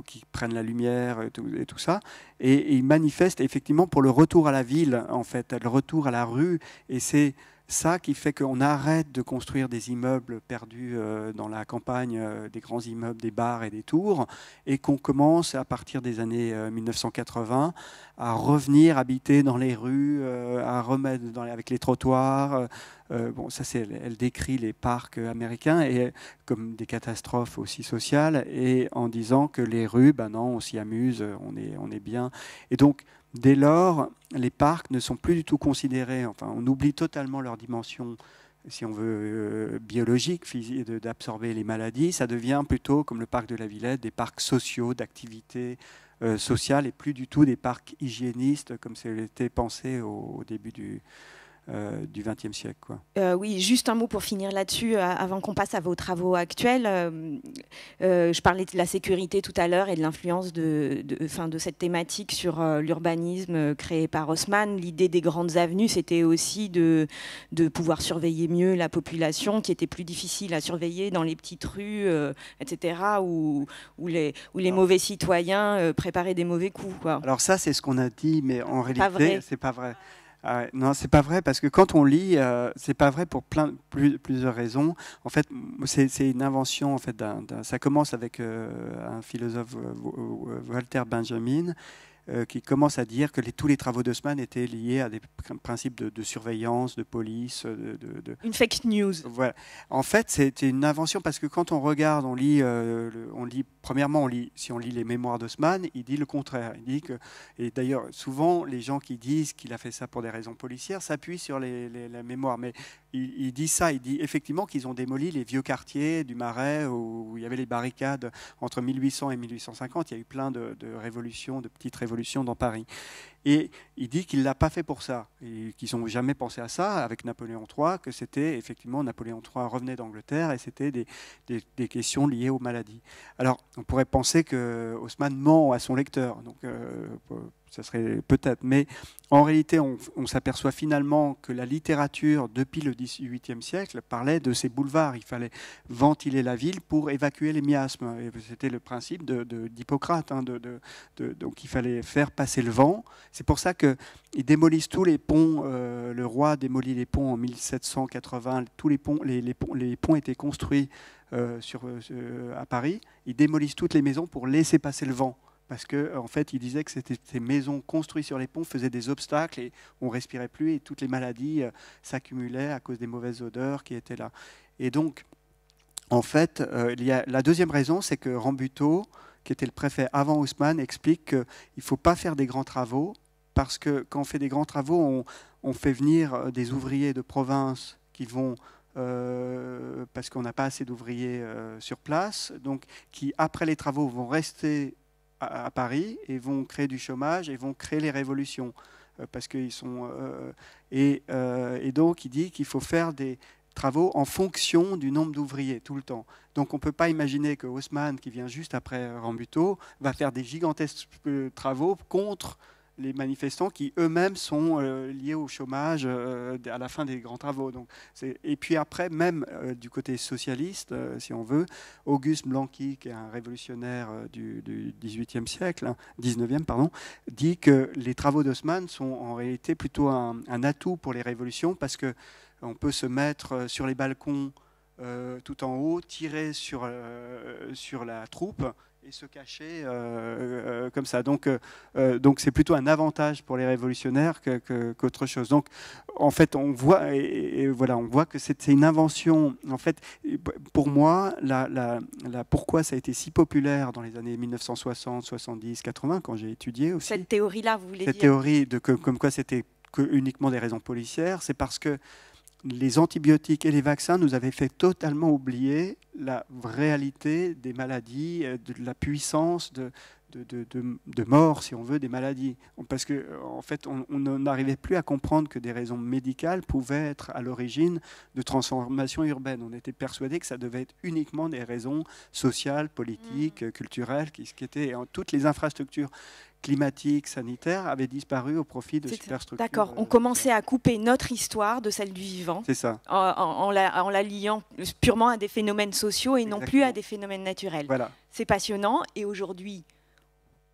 qui prennent la lumière et tout ça. Et ils manifestent effectivement pour le retour à la ville, en fait, le retour à la rue. Et c'est ça qui fait qu'on arrête de construire des immeubles perdus dans la campagne, des grands immeubles, des bars et des tours, et qu'on commence à partir des années 1980 à revenir habiter dans les rues, à remettre avec les trottoirs. Bon, ça, elle décrit les parcs américains et comme des catastrophes aussi sociales, et en disant que les rues, non, on s'y amuse, on est bien. Et donc, dès lors, les parcs ne sont plus du tout considérés, enfin, on oublie totalement leur dimension, si on veut, biologique, d'absorber les maladies. Ça devient plutôt, comme le parc de la Villette, des parcs sociaux, d'activités sociales, et plus du tout des parcs hygiénistes, comme c'était pensé au début du XXe siècle, quoi. Oui, juste un mot pour finir là-dessus, avant qu'on passe à vos travaux actuels. Je parlais de la sécurité tout à l'heure et de l'influence de cette thématique sur l'urbanisme créé par Haussmann. L'idée des grandes avenues, c'était aussi de pouvoir surveiller mieux la population, qui était plus difficile à surveiller dans les petites rues, etc., où les mauvais citoyens préparaient des mauvais coups, quoi. Alors ça, c'est ce qu'on a dit, mais en réalité, c'est pas vrai. Non, c'est pas vrai parce que quand on lit, c'est pas vrai pour plusieurs raisons. En fait, c'est une invention. En fait, ça commence avec un philosophe, Walter Benjamin, qui commence à dire que tous les travaux d'Haussmann étaient liés à des principes de surveillance, de police. Une fake news. Voilà. En fait, c'était une invention parce que quand on regarde, premièrement, si on lit les mémoires d'Haussmann, il dit le contraire. Il dit et d'ailleurs, souvent, les gens qui disent qu'il a fait ça pour des raisons policières s'appuient sur la mémoire. Mais il dit ça, il dit effectivement qu'ils ont démoli les vieux quartiers du Marais où il y avait les barricades entre 1800 et 1850. Il y a eu plein de révolutions, de petites révolutions dans Paris. Et il dit qu'il ne l'a pas fait pour ça, et qu'ils n'ont jamais pensé à ça avec Napoléon III, que c'était effectivement Napoléon III revenait d'Angleterre et c'était des questions liées aux maladies. Alors, on pourrait penser que Haussmann ment à son lecteur, donc ça serait peut-être, mais en réalité, on s'aperçoit finalement que la littérature, depuis le XVIIIe siècle, parlait de ces boulevards. Il fallait ventiler la ville pour évacuer les miasmes. C'était le principe d'Hippocrate, hein, donc il fallait faire passer le vent. C'est pour ça qu'ils démolissent tous les ponts. Le roi démolit les ponts en 1780. Tous les ponts étaient construits à Paris. Ils démolissent toutes les maisons pour laisser passer le vent. Parce qu'en fait, il disait que ces maisons construites sur les ponts faisaient des obstacles et on ne respirait plus et toutes les maladies s'accumulaient à cause des mauvaises odeurs qui étaient là. Et donc, en fait, la deuxième raison, c'est que Rambuteau, qui était le préfet avant Haussmann, explique qu'il ne faut pas faire des grands travaux parce que quand on fait des grands travaux, on fait venir des ouvriers de province qui vont, parce qu'on n'a pas assez d'ouvriers sur place, donc qui, après les travaux, vont rester à Paris et vont créer du chômage et vont créer les révolutions. Parce qu'ils sont... et donc, il dit qu'il faut faire des travaux en fonction du nombre d'ouvriers tout le temps. Donc on ne peut pas imaginer que Haussmann, qui vient juste après Rambuteau, va faire des gigantesques travaux contre les manifestants qui eux-mêmes sont liés au chômage à la fin des grands travaux. Donc, et puis après, même du côté socialiste, si on veut, Auguste Blanqui, qui est un révolutionnaire du XVIIIe siècle, 19e, pardon, dit que les travaux d'Haussmann sont en réalité plutôt un atout pour les révolutions parce que on peut se mettre sur les balcons tout en haut, tirer sur la troupe et se cacher comme ça. Donc c'est plutôt un avantage pour les révolutionnaires qu'autre chose. Donc en fait, on voit, voilà, on voit que c'est une invention. En fait, pour moi, pourquoi ça a été si populaire dans les années 1960, 70, 80, quand j'ai étudié aussi. Cette théorie-là, vous voulez dire ? Cette théorie comme quoi c'était uniquement des raisons policières, c'est parce que les antibiotiques et les vaccins nous avaient fait totalement oublier la réalité des maladies, de la puissance de mort, si on veut, des maladies. Parce qu'en fait, on n'arrivait plus à comprendre que des raisons médicales pouvaient être à l'origine de transformations urbaines. On était persuadé que ça devait être uniquement des raisons sociales, politiques, culturelles, qui étaient toutes les infrastructures climatiques, sanitaires avaient disparu au profit de superstructures. D'accord, on commençait à couper notre histoire de celle du vivant. C'est ça. En la liant purement à des phénomènes sociaux et Exactement. non plus à des phénomènes naturels. Voilà. C'est passionnant et aujourd'hui,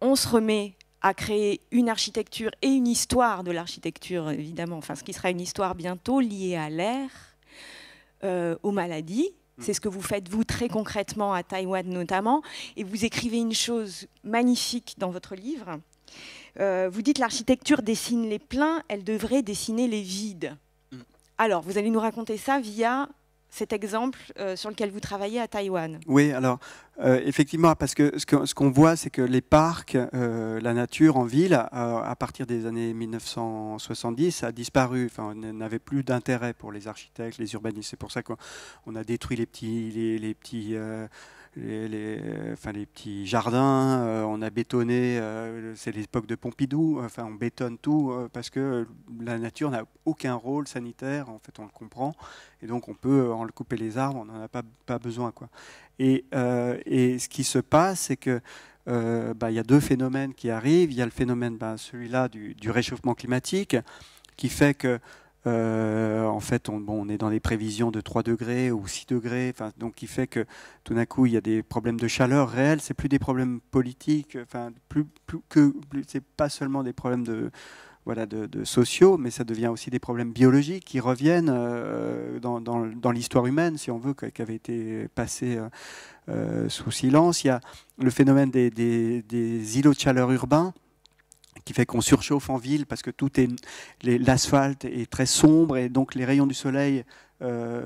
on se remet à créer une architecture et une histoire de l'architecture, évidemment, enfin ce qui sera une histoire bientôt liée à l'air, aux maladies. C'est ce que vous faites, vous, très concrètement, à Taïwan notamment. Et vous écrivez une chose magnifique dans votre livre. Vous dites « L'architecture dessine les pleins, elle devrait dessiner les vides ». Alors, vous allez nous raconter ça via cet exemple sur lequel vous travaillez à Taïwan. Oui, alors, effectivement, parce que ce qu'on voit, c'est que les parcs, la nature en ville, à partir des années 1970, a disparu. Enfin, on n'avait plus d'intérêt pour les architectes, les urbanistes. C'est pour ça qu'on a détruit les petits jardins, on a bétonné, c'est l'époque de Pompidou, enfin on bétonne tout parce que la nature n'a aucun rôle sanitaire, en fait on le comprend, et donc on peut en couper les arbres, on n'en a pas besoin, quoi. Et ce qui se passe, c'est que y a deux phénomènes qui arrivent. Il y a le phénomène, celui-là du réchauffement climatique, qui fait que en fait, on est dans des prévisions de 3 degrés ou 6 degrés, donc qui fait que tout d'un coup, il y a des problèmes de chaleur réels. C'est plus des problèmes politiques, c'est pas seulement des problèmes de sociaux, mais ça devient aussi des problèmes biologiques qui reviennent dans l'histoire humaine, si on veut, qui avait été passée sous silence. Il y a le phénomène des îlots de chaleur urbains, qui fait qu'on surchauffe en ville parce que l'asphalte est très sombre et donc les rayons du soleil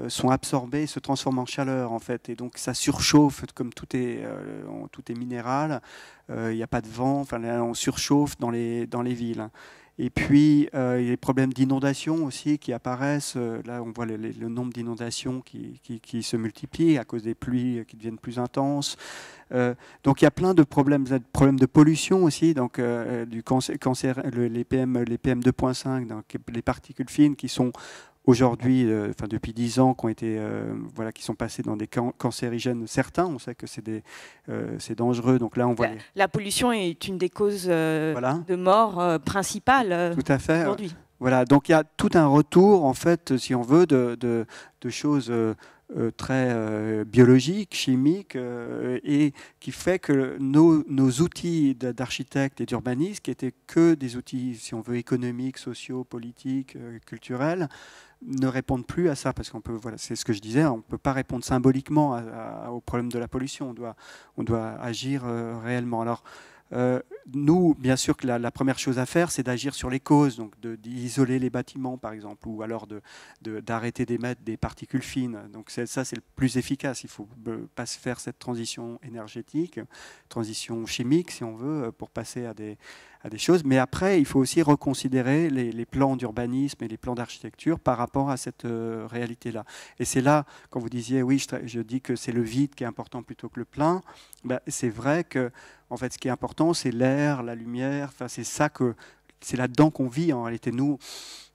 sont absorbés, se transforment en chaleur en fait, et donc ça surchauffe comme tout est minéral. Il n'y a pas de vent, enfin là, on surchauffe dans les villes. Et puis, il y a les problèmes d'inondation aussi qui apparaissent. Là, on voit le nombre d'inondations qui se multiplient à cause des pluies qui deviennent plus intenses. Donc, il y a plein de problèmes de pollution aussi. Donc, du cancer, les PM 2.5, donc les particules fines qui sont aujourd'hui, depuis 10 ans, qui sont passés dans des cancérigènes certains. On sait que c'est dangereux. Donc là, on voit la pollution est une des causes de mort principales tout à fait, aujourd'hui. Voilà. Donc il y a tout un retour, en fait, si on veut, de choses très biologiques, chimiques, et qui fait que nos outils d'architectes et d'urbanistes, qui étaient que des outils, si on veut, économiques, sociaux, politiques, culturels, ne répondent plus à ça, parce c'est ce que je disais, on ne peut pas répondre symboliquement au problème de la pollution, on doit agir réellement. Alors, nous, bien sûr que la première chose à faire, c'est d'agir sur les causes, donc d'isoler les bâtiments, par exemple, ou alors d'arrêter d'émettre des particules fines. Donc ça, c'est le plus efficace. Il ne faut pas faire cette transition énergétique, transition chimique, si on veut, pour passer à à des choses. Mais après, il faut aussi reconsidérer les plans d'urbanisme et les plans d'architecture par rapport à cette réalité-là. Et c'est là, quand vous disiez, oui, je dis que c'est le vide qui est important plutôt que le plein, ben, c'est vrai que en fait, ce qui est important, c'est l'air, la lumière, enfin, c'est là-dedans qu'on vit en réalité. Nous,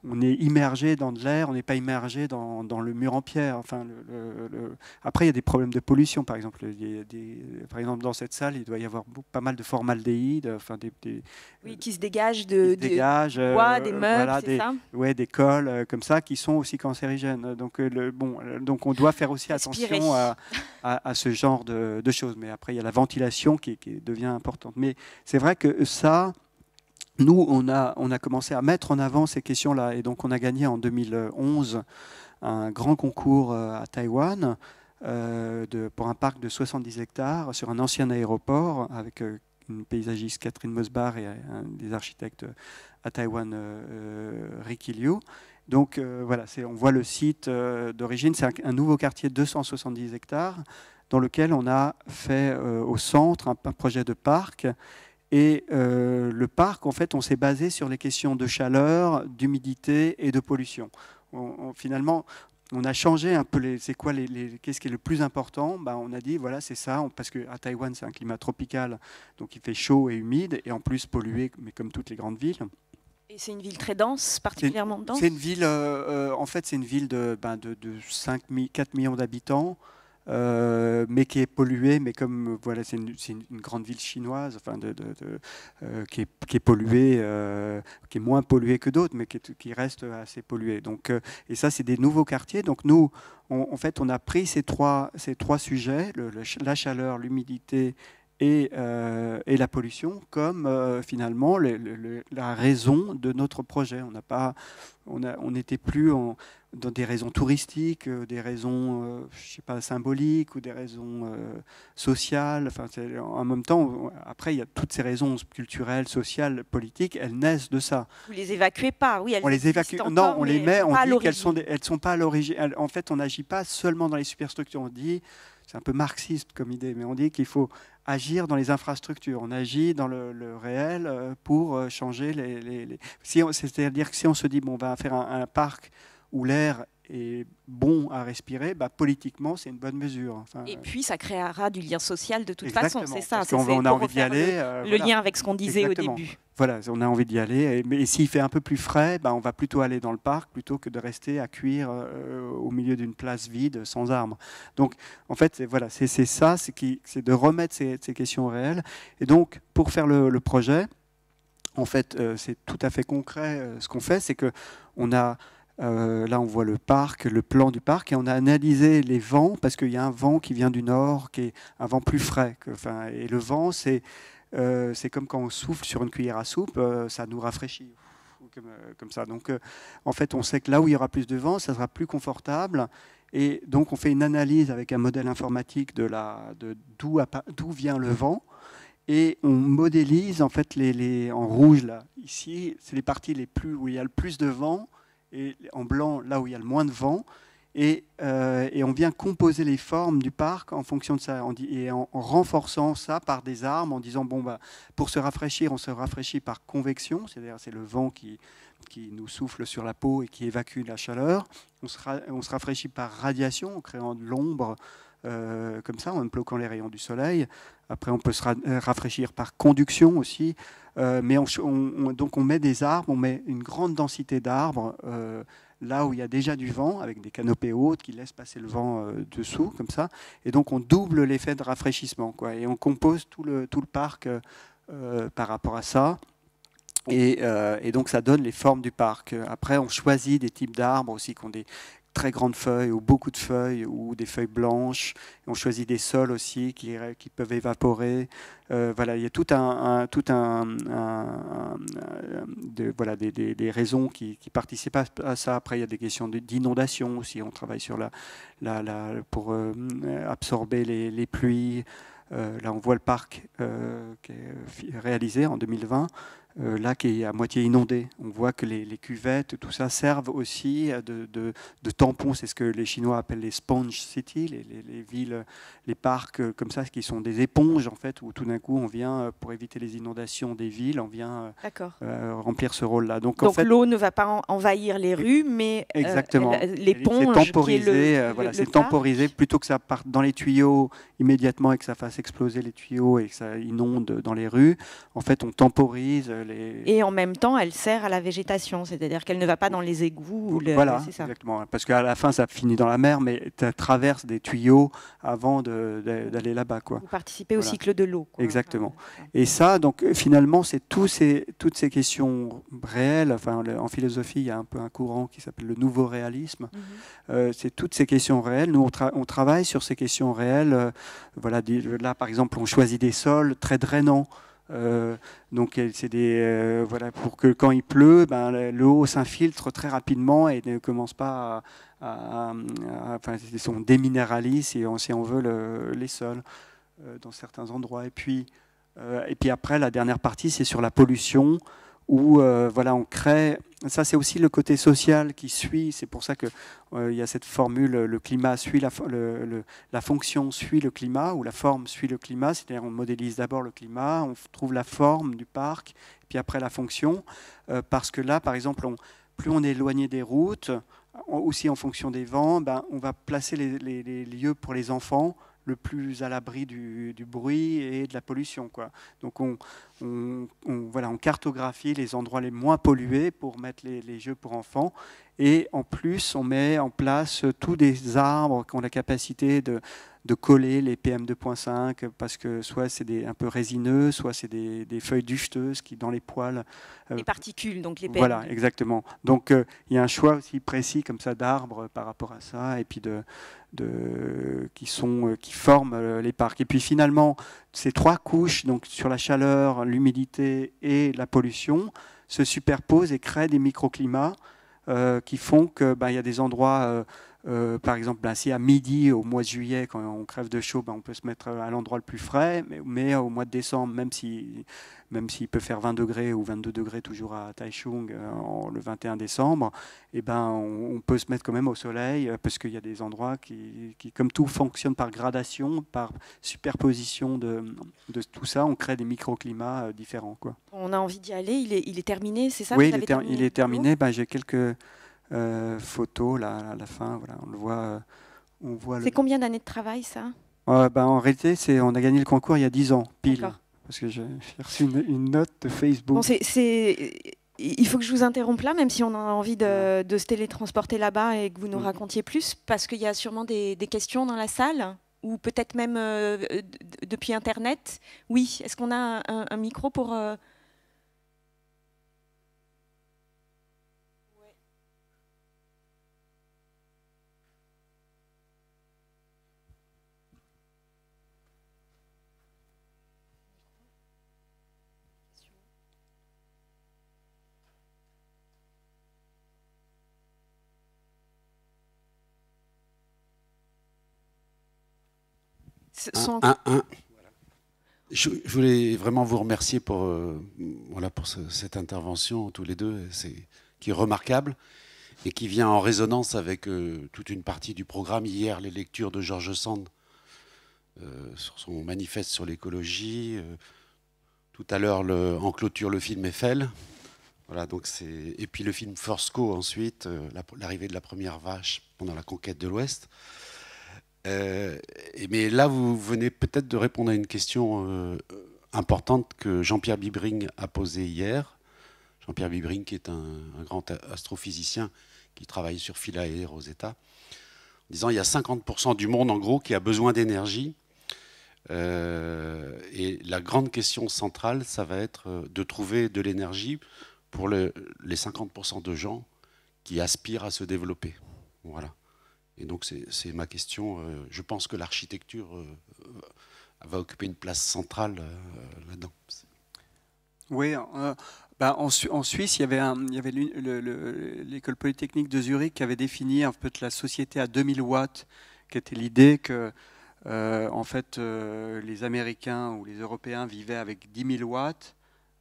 on est immergé dans de l'air, on n'est pas immergé dans le mur en pierre. Enfin, Après, il y a des problèmes de pollution, par exemple. Par exemple, dans cette salle, il doit y avoir pas mal de formaldéhyde, enfin, oui, qui se dégagent des bois, des meubles, voilà, c'est ça? Ouais, des cols comme ça qui sont aussi cancérigènes. Donc, donc on doit faire aussi attention à ce genre de choses. Mais après, il y a la ventilation qui devient importante. Mais c'est vrai que ça... Nous, on a commencé à mettre en avant ces questions-là. Et donc, on a gagné en 2011 un grand concours à Taïwan pour un parc de 70 hectares sur un ancien aéroport avec une paysagiste, Catherine Mosbar, et un des architectes à Taïwan, Ricky Liu. Donc, voilà, on voit le site d'origine. C'est un nouveau quartier de 270 hectares dans lequel on a fait au centre un projet de parc. Et le parc, en fait, on s'est basé sur les questions de chaleur, d'humidité et de pollution. Finalement, on a changé un peu qu'est-ce qui est le plus important. Ben, on a dit, voilà, c'est ça, parce qu'à Taïwan, c'est un climat tropical, donc il fait chaud et humide, et en plus pollué, mais comme toutes les grandes villes. Et c'est une ville très dense, particulièrement dense? C'est une ville, en fait, c'est une ville de 4 millions d'habitants. Mais qui est polluée, mais comme voilà, c'est une grande ville chinoise, enfin qui est polluée, qui est moins polluée que d'autres, mais qui reste assez polluée. Donc, et ça, c'est des nouveaux quartiers. Donc nous, en fait, on a pris ces trois sujets, la chaleur, l'humidité et la pollution, comme finalement la raison de notre projet. On n'était plus dans des raisons touristiques, des raisons, je sais pas, symboliques ou des raisons sociales. Enfin, en même temps, après, il y a toutes ces raisons culturelles, sociales, politiques, elles naissent de ça. Vous les évacuez pas, oui, elles on les évacue. Encore, non, on les met, on dit qu'elles sont pas à l'origine. En fait, on n'agit pas seulement dans les superstructures. On dit, c'est un peu marxiste comme idée, mais on dit qu'il faut agir dans les infrastructures. On agit dans le réel pour changer c'est-à-dire que si on se dit, bon, on va faire un parc où l'air est bon à respirer, bah, politiquement, c'est une bonne mesure. Enfin, et puis, ça créera du lien social de toute exactement, façon, c'est ça. On a envie d'y aller. Le lien avec ce qu'on disait exactement. Au début. Voilà, on a envie d'y aller. Et s'il fait un peu plus frais, bah, on va plutôt aller dans le parc plutôt que de rester à cuire au milieu d'une place vide, sans arbres. Donc, en fait, voilà, c'est ça, c'est de remettre ces questions réelles. Et donc, pour faire le projet, en fait, c'est tout à fait concret. Ce qu'on fait, c'est qu'on a... là, on voit le parc, le plan du parc, et on a analysé les vents, parce qu'il y a un vent qui vient du nord, qui est un vent plus frais. Et le vent, c'est comme quand on souffle sur une cuillère à soupe, ça nous rafraîchit, comme ça. Donc, en fait, on sait que là où il y aura plus de vent, ça sera plus confortable. Et donc, on fait une analyse avec un modèle informatique d'où vient le vent. Et on modélise, en fait, en rouge, là, ici, c'est les parties où il y a le plus de vent, et en blanc, là où il y a le moins de vent. Et on vient composer les formes du parc en fonction de ça, et en renforçant ça par des armes, en disant, bon, bah, pour se rafraîchir, on se rafraîchit par convection, c'est-à-dire c'est le vent qui nous souffle sur la peau et qui évacue la chaleur. On se rafraîchit par radiation, en créant de l'ombre, comme ça, en bloquant les rayons du soleil. Après, on peut se rafraîchir par conduction aussi. Mais donc on met des arbres, on met une grande densité d'arbres là où il y a déjà du vent, avec des canopées hautes qui laissent passer le vent dessous, comme ça. Et donc on double l'effet de rafraîchissement, quoi. Et on compose tout le parc par rapport à ça. Et donc ça donne les formes du parc. Après, on choisit des types d'arbres aussi qui ont des très grandes feuilles ou beaucoup de feuilles ou des feuilles blanches. On choisit des sols aussi qui peuvent évaporer. Voilà, il y a des raisons qui participent à ça. Après, il y a des questions d'inondation aussi. On travaille sur pour absorber les pluies. Là, on voit le parc qui est réalisé en 2020. lac est à moitié inondé. On voit que les cuvettes, tout ça, servent aussi de tampons. C'est ce que les Chinois appellent les sponge cities, les villes, les parcs comme ça, qui sont des éponges, en fait, où tout d'un coup, on vient, pour éviter les inondations des villes, on vient remplir ce rôle-là. Donc en fait, l'eau ne va pas envahir les rues, mais exactement. L'éponge, c'est temporisé, c'est temporisé, plutôt que ça parte dans les tuyaux immédiatement et que ça fasse exploser les tuyaux et que ça inonde dans les rues. En fait, on temporise les... Et en même temps, elle sert à la végétation, c'est-à-dire qu'elle ne va pas dans les égouts. Voilà, c'est ça. exactement. Parce qu'à la fin, ça finit dans la mer, mais tu traverses des tuyaux avant d'aller là-bas, quoi. Vous participez au cycle de l'eau. Exactement. Et ça, donc finalement, c'est toutes ces questions réelles. Enfin, en philosophie, il y a un peu un courant qui s'appelle le nouveau réalisme. C'est toutes ces questions réelles. Nous, on travaille sur ces questions réelles. Voilà, là, par exemple, on choisit des sols très drainants. Donc c'est voilà, pour que quand il pleut, l'eau s'infiltre très rapidement et ne commence pas enfin, on déminéralise si on veut les sols dans certains endroits. Et puis après, la dernière partie, c'est sur la pollution, où voilà, on crée. Ça, c'est aussi le côté social qui suit. C'est pour ça que il y a cette formule, le climat suit la fonction suit le climat, ou la forme suit le climat. C'est-à-dire, on modélise d'abord le climat, on trouve la forme du parc, puis après la fonction. Parce que là, par exemple, plus on est éloigné des routes, aussi en fonction des vents, on va placer les lieux pour les enfants le plus à l'abri du bruit et de la pollution, quoi. Donc voilà, on cartographie les endroits les moins pollués pour mettre les jeux pour enfants. Et en plus, on met en place tous des arbres qui ont la capacité de coller les PM2.5, parce que soit c'est un peu résineux, soit c'est des feuilles ducheteuses qui, dans les poils... les particules, donc les PM2. Voilà, exactement. Donc il y a un choix aussi précis comme ça d'arbres par rapport à ça, et puis qui forment les parcs. Et puis finalement, ces trois couches, donc sur la chaleur, l'humidité et la pollution, se superposent et créent des microclimats qui font que y a des endroits, par exemple, si à midi, au mois de juillet, quand on crève de chaud, on peut se mettre à l'endroit le plus frais, mais au mois de décembre, même s'il peut faire 20 degrés ou 22 degrés toujours à Taichung le 21 décembre, on peut se mettre quand même au soleil, parce qu'il y a des endroits qui, comme tout fonctionne par gradation, par superposition de tout ça, on crée des microclimats différents, quoi. On a envie d'y aller, il est terminé, c'est ça? Oui, il est terminé. J'ai quelques photos là à la fin. Voilà, on voit. C'est combien d'années de travail, ça? En réalité, on a gagné le concours il y a 10 ans, pile. Parce que j'ai reçu une note de Facebook. Bon, il faut que je vous interrompe là, même si on a envie de se télétransporter là-bas et que vous nous racontiez plus, parce qu'il y a sûrement des questions dans la salle, ou peut-être même depuis Internet. Oui, est-ce qu'on a un micro pour... Je voulais vraiment vous remercier pour cette intervention, tous les deux, qui est remarquable et qui vient en résonance avec toute une partie du programme. Hier, les lectures de George Sand sur son manifeste sur l'écologie. Tout à l'heure, en clôture, le film Eiffel. Voilà, et puis le film First Co ensuite, l'arrivée de la première vache pendant la conquête de l'Ouest. Mais là, vous venez peut-être de répondre à une question importante que Jean-Pierre Bibring a posée hier. Jean-Pierre Bibring, qui est un grand astrophysicien qui travaille sur Philae, Rosetta, en disant il y a 50% du monde, en gros, qui a besoin d'énergie. Et la grande question centrale, ça va être de trouver de l'énergie pour les 50% de gens qui aspirent à se développer. Voilà. Et donc, c'est ma question. Je pense que l'architecture va occuper une place centrale là-dedans. Oui, en Suisse, il y avait l'école polytechnique de Zurich qui avait défini un peu la société à 2000 watts, qui était l'idée que en fait, les Américains ou les Européens vivaient avec 10 000 watts,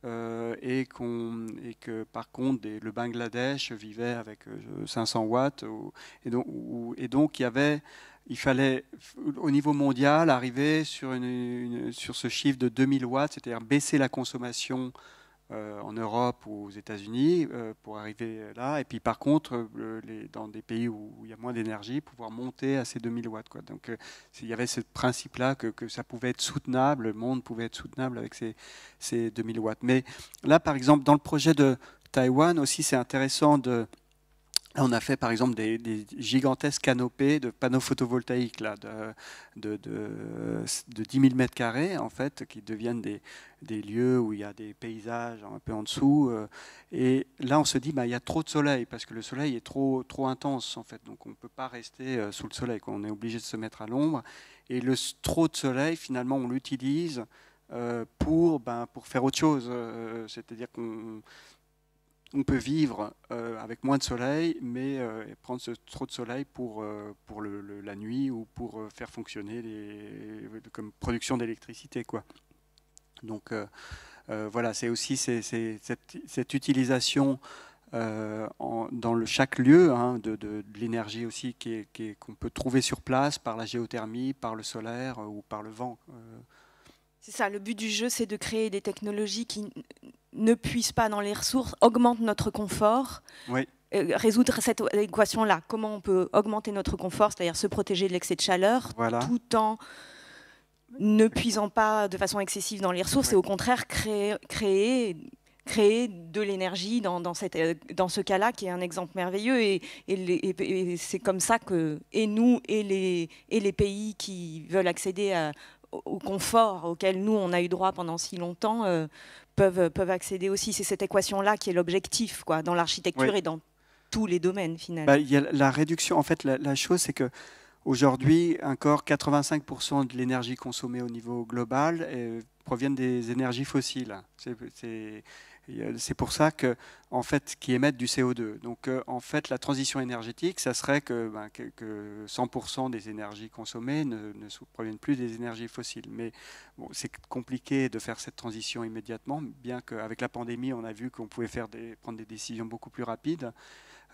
et que par contre le Bangladesh vivait avec 500 watts. Et donc il fallait au niveau mondial arriver sur ce chiffre de 2000 watts, c'est-à-dire baisser la consommation en Europe ou aux États-Unis pour arriver là. Et puis par contre, dans des pays où il y a moins d'énergie, pouvoir monter à ces 2000 watts, quoi. Donc il y avait ce principe-là que ça pouvait être soutenable, le monde pouvait être soutenable avec ces 2000 watts. Mais là, par exemple, dans le projet de Taïwan aussi, c'est intéressant de... On a fait par exemple des gigantesques canopées de panneaux photovoltaïques là, de 10 000 mètres carrés en fait, qui deviennent des lieux où il y a des paysages un peu en dessous. Et là on se dit il y a trop de soleil parce que le soleil est trop intense en fait, donc on ne peut pas rester sous le soleil, on est obligé de se mettre à l'ombre. Et trop de soleil finalement on l'utilise pour faire autre chose, c'est-à-dire qu'on peut vivre avec moins de soleil, mais prendre trop de soleil pour la nuit ou pour faire fonctionner comme production d'électricité, quoi. Donc voilà, c'est aussi cette utilisation dans chaque lieu de l'énergie aussi qu'on peut trouver sur place par la géothermie, par le solaire ou par le vent. C'est ça, le but du jeu, c'est de créer des technologies qui ne puisent pas dans les ressources, augmentent notre confort. Oui. Résoudre cette équation-là. Comment on peut augmenter notre confort, c'est-à-dire se protéger de l'excès de chaleur, voilà, tout en ne puisant pas de façon excessive dans les ressources, et au contraire créer de l'énergie dans ce cas-là, qui est un exemple merveilleux. Et c'est comme ça que nous et les pays qui veulent accéder au confort auquel nous, on a eu droit pendant si longtemps, peuvent accéder aussi. C'est cette équation-là qui est l'objectif, quoi, dans l'architecture et dans tous les domaines, finalement. Il y a la réduction. En fait, la chose, c'est que aujourd'hui, encore 85% de l'énergie consommée au niveau global proviennent des énergies fossiles. C'est pour ça en fait, qui émettent du CO2. Donc, en fait, la transition énergétique, ça serait que 100% des énergies consommées ne proviennent plus des énergies fossiles. Mais bon, c'est compliqué de faire cette transition immédiatement, bien qu'avec la pandémie, on a vu qu'on pouvait prendre des décisions beaucoup plus rapides.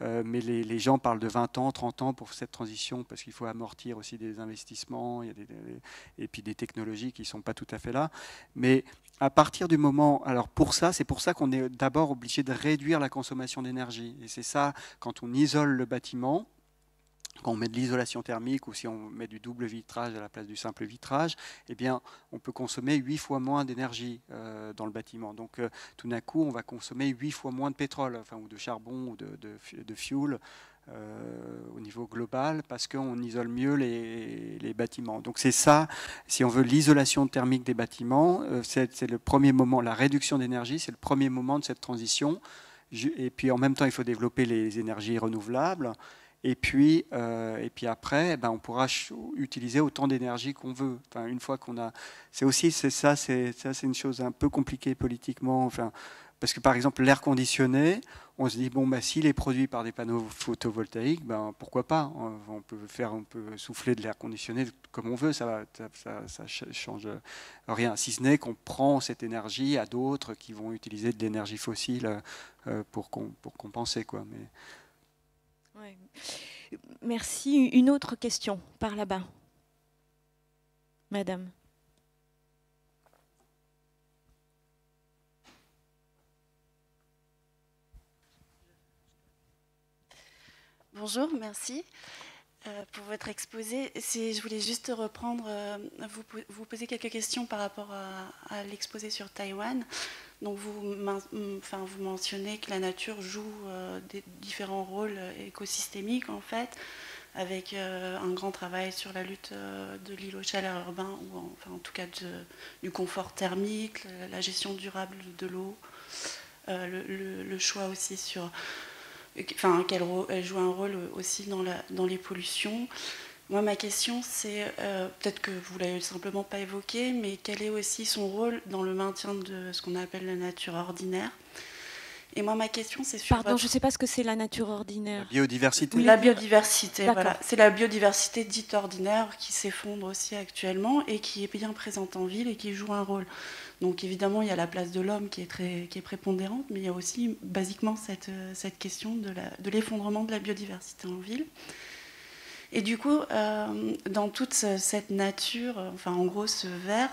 Mais les gens parlent de 20 ans, 30 ans pour cette transition, parce qu'il faut amortir aussi des investissements et puis des technologies qui ne sont pas tout à fait là. Mais à partir du moment... Alors c'est pour ça qu'on est d'abord obligé de réduire la consommation d'énergie. Et c'est ça, quand on isole le bâtiment, quand on met de l'isolation thermique ou si on met du double vitrage à la place du simple vitrage, eh bien, on peut consommer 8 fois moins d'énergie dans le bâtiment. Donc, tout d'un coup, on va consommer 8 fois moins de pétrole, ou de charbon ou de fuel au niveau global parce qu'on isole mieux les bâtiments. Donc, c'est ça, si on veut, l'isolation thermique des bâtiments, c'est le premier moment, la réduction d'énergie, c'est le premier moment de cette transition. Et puis, en même temps, il faut développer les énergies renouvelables. Et puis après, on pourra utiliser autant d'énergie qu'on veut. Une fois qu'on a, c'est une chose un peu compliquée politiquement. Parce que par exemple, l'air conditionné, on se dit s'il est produit par des panneaux photovoltaïques, pourquoi pas. On peut souffler de l'air conditionné comme on veut. Ça change rien. Si ce n'est qu'on prend cette énergie à d'autres qui vont utiliser de l'énergie fossile pour compenser, quoi. Mais ouais. Merci. Une autre question par là-bas, madame. Bonjour, merci pour votre exposé. Je voulais juste reprendre, vous poser quelques questions par rapport à l'exposé sur Taïwan. Donc vous mentionnez que la nature joue des différents rôles écosystémiques en fait, avec un grand travail sur la lutte de l'îlot chaleur urbain, ou en tout cas du confort thermique, la gestion durable de l'eau, le choix aussi sur... qu'elle joue un rôle aussi dans les pollutions. Moi, ma question, c'est, peut-être que vous ne l'avez simplement pas évoqué, mais quel est aussi son rôle dans le maintien de ce qu'on appelle la nature ordinaire? Et moi, ma question, c'est sur... Pardon, je ne sais pas ce que c'est la nature ordinaire. La biodiversité. La biodiversité, voilà. C'est la biodiversité dite ordinaire qui s'effondre aussi actuellement et qui est bien présente en ville et qui joue un rôle. Donc évidemment, il y a la place de l'homme qui est prépondérante, mais il y a aussi basiquement cette question de l'effondrement de la biodiversité en ville. Et du coup, dans toute cette nature, enfin en gros ce vert,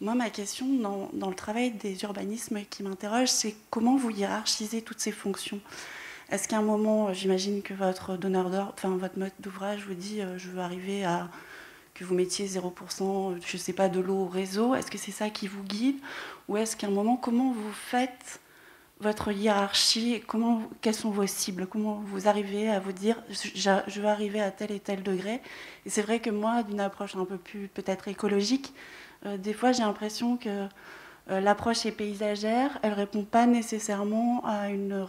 moi ma question dans le travail des urbanismes qui m'interroge, c'est comment vous hiérarchisez toutes ces fonctions. Est-ce qu'à un moment, j'imagine que votre donneur d'ordre, enfin votre mode d'ouvrage vous dit je veux arriver à que vous mettiez 0%, je ne sais pas, de l'eau au réseau. Est-ce que c'est ça qui vous guide? Ou est-ce qu'à un moment, comment vous faites votre hiérarchie? Quelles sont vos cibles? Comment vous arrivez à vous dire je veux arriver à tel et tel degré? Et c'est vrai que moi, d'une approche un peu plus peut-être écologique, des fois j'ai l'impression que l'approche est paysagère, elle ne répond pas nécessairement à une...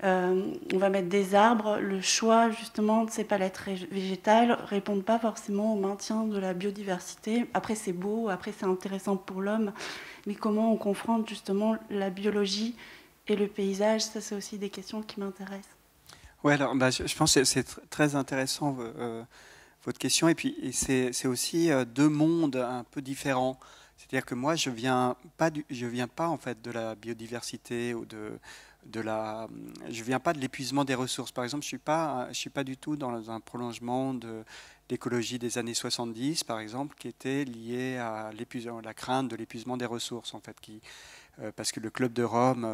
on va mettre des arbres, le choix justement de ces palettes végétales ne répondent pas forcément au maintien de la biodiversité. Après c'est beau, après c'est intéressant pour l'homme, mais comment on confronte justement la biologie et le paysage, ça c'est aussi des questions qui m'intéressent. Oui, alors je pense que c'est très intéressant votre question, et puis c'est aussi deux mondes un peu différents. C'est-à-dire que moi je viens pas en fait de la biodiversité ou je viens pas de l'épuisement des ressources. Par exemple, je suis pas du tout dans un prolongement de l'écologie des années 70, par exemple, qui était liée à la crainte de l'épuisement des ressources, en fait, parce que le Club de Rome,